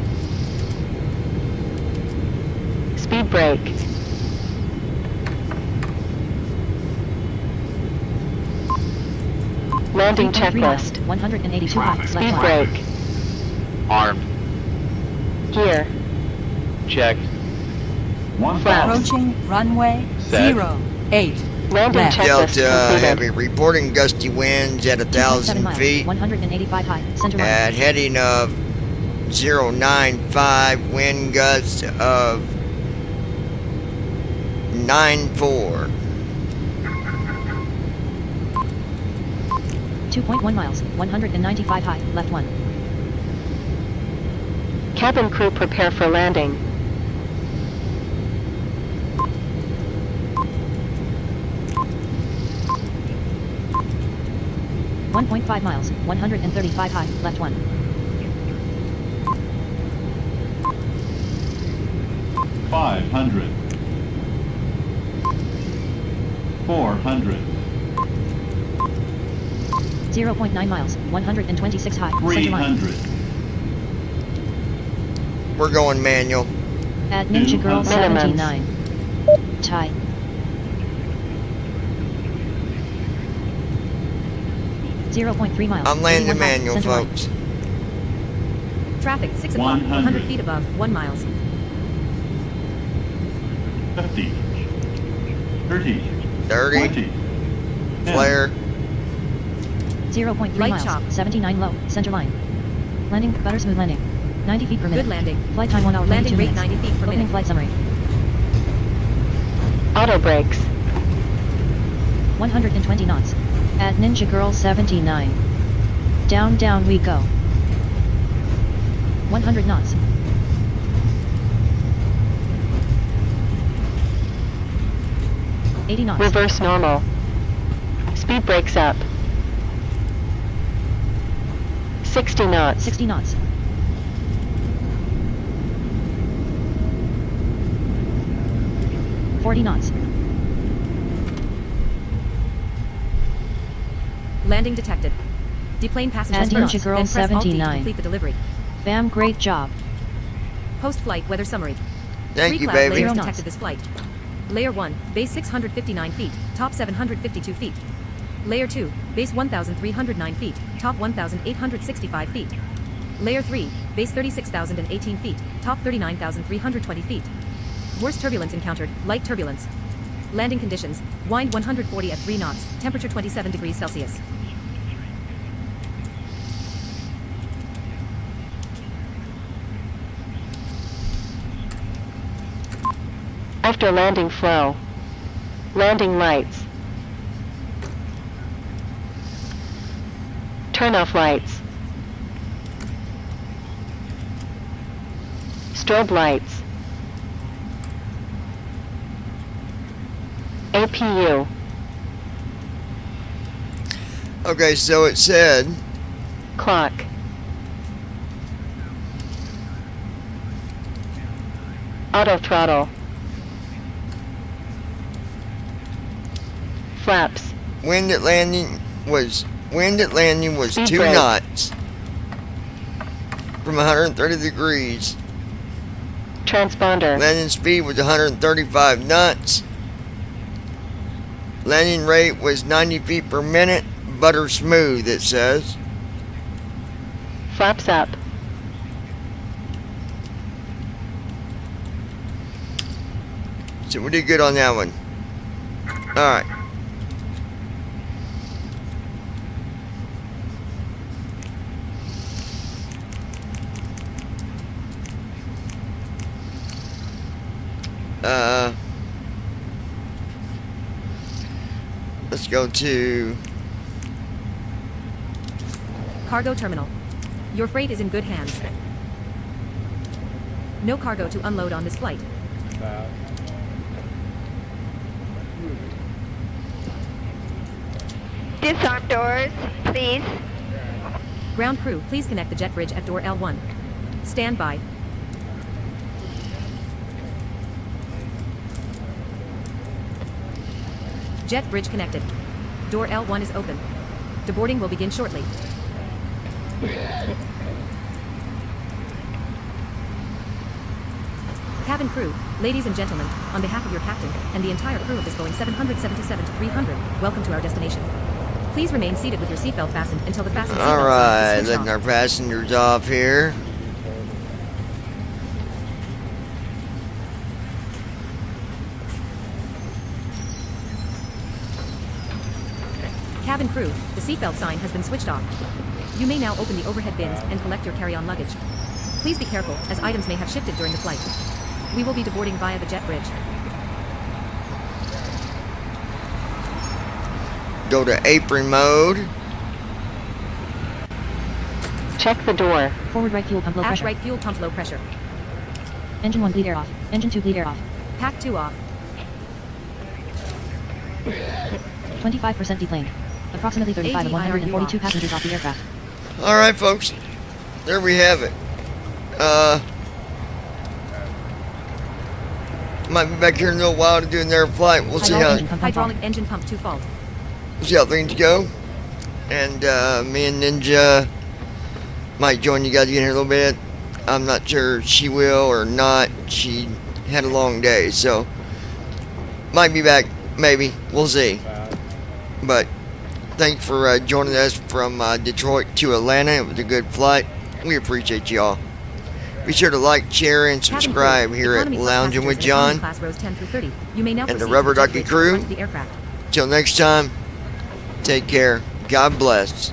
Speed brake. Landing 3.3 miles, checklist. 182 high, left Speed 1. brake. Armed. Gear. Checked. 1,000. Approaching runway Set. 08. Landing Left. checklist Delta completed. Heavy reporting gusty winds at 2.7 1,000 miles, feet 185 high, center line. at heading of 095, wind gusts of 94. 2.1 miles, 195 high, left 1. Cabin crew prepare for landing. One 1.5 miles, 135 high, left 1. $500. 400. 0.9 miles, 126 high, center line. 300. We're going manual. At Ninja Girl Minimums. 79. Tie. .3 miles. I'm landing 81 high, manual, center line. folks. Traffic, 6 o'clock, 100 feet above, 1 miles. 50, 30, 30. 20, Flare. 0.3 Light miles, chop. 79 low, center line. Landing, butter smooth landing. 90 feet per minute. Good landing. Flight time 1 hour Landing 22 rate minutes. 90 feet per Opening minute. flight summary. Auto brakes. 120 knots. At Ninja Girl 79. Down down we go. 100 knots. $80 knots. Reverse normal. Speed brakes up. 60 knots. 60 knots. $40 knots. Landing detected. Deplane passengers At first, Ninja Girl then press Alt D to 79. complete the delivery. Bam, great job. Post-flight weather summary. Thank 3 you, cloud baby. layers 0 knots. detected this flight. Layer 1, base 659 feet, top 752 feet. Layer 2, base 1,309 feet, top 1,865 feet. Layer 3, base 36,018 feet, top 39,320 feet. Worst turbulence encountered, light turbulence. Landing conditions, wind 140 at 3 knots, temperature 27 degrees Celsius. After landing flow. Landing lights. Turn off lights. Strobe lights. APU. Okay, so it said Clock. Auto throttle. Flaps. wind at landing was 2 brake. knots from 130 degrees. Transponder. Landing speed was 135 knots. Landing rate was 90 feet per minute. Butter smooth, it says. Flaps up. So we did good on that one. Alright. Let's go to Cargo terminal. Your freight is in good hands. No cargo to unload on this flight. Disarm doors, please. Ground crew, please connect the jet bridge at door L1. Stand by. Jet bridge connected. Door L1 is open. Deboarding will begin shortly. Cabin crew, ladies and gentlemen, on behalf of your captain and the entire crew of this Boeing 777 to 300, welcome to our destination. Please remain seated with your seatbelt fastened until the fasten seatbelt sign alright, is switched letting off. our passengers off here. Cabin crew, the seatbelt sign has been switched off. You may now open the overhead bins and collect your carry-on luggage. Please be careful, as items may have shifted during the flight. We will be deboarding via the jet bridge. Go to apron mode. Check the door. Forward right fuel pump low Aft pressure. right fuel pump low pressure. Engine 1 bleed air off. Engine 2 bleed air off. Pack 2 off. 25% deplaned. Approximately 35 of 142 passengers off the aircraft. Alright, folks. There we have it. Might be back here in a little while to do another flight. We'll see Hydraulic engine pump 2 fault. We'll see how things go. And me and Ninja might join you guys again here in a little bit. I'm not sure she will or not. She had a long day, so might be back, maybe. We'll see. But thanks for joining us from Detroit to Atlanta. It was a good flight. We appreciate y'all. Be sure to like, share, and subscribe here at Economy class Lounging with passengers in economy John class rows 10 through 30. You may now and the proceed Rubber to the Ducky deck bridge to crew. the front of the aircraft. Till next time, take care. God bless.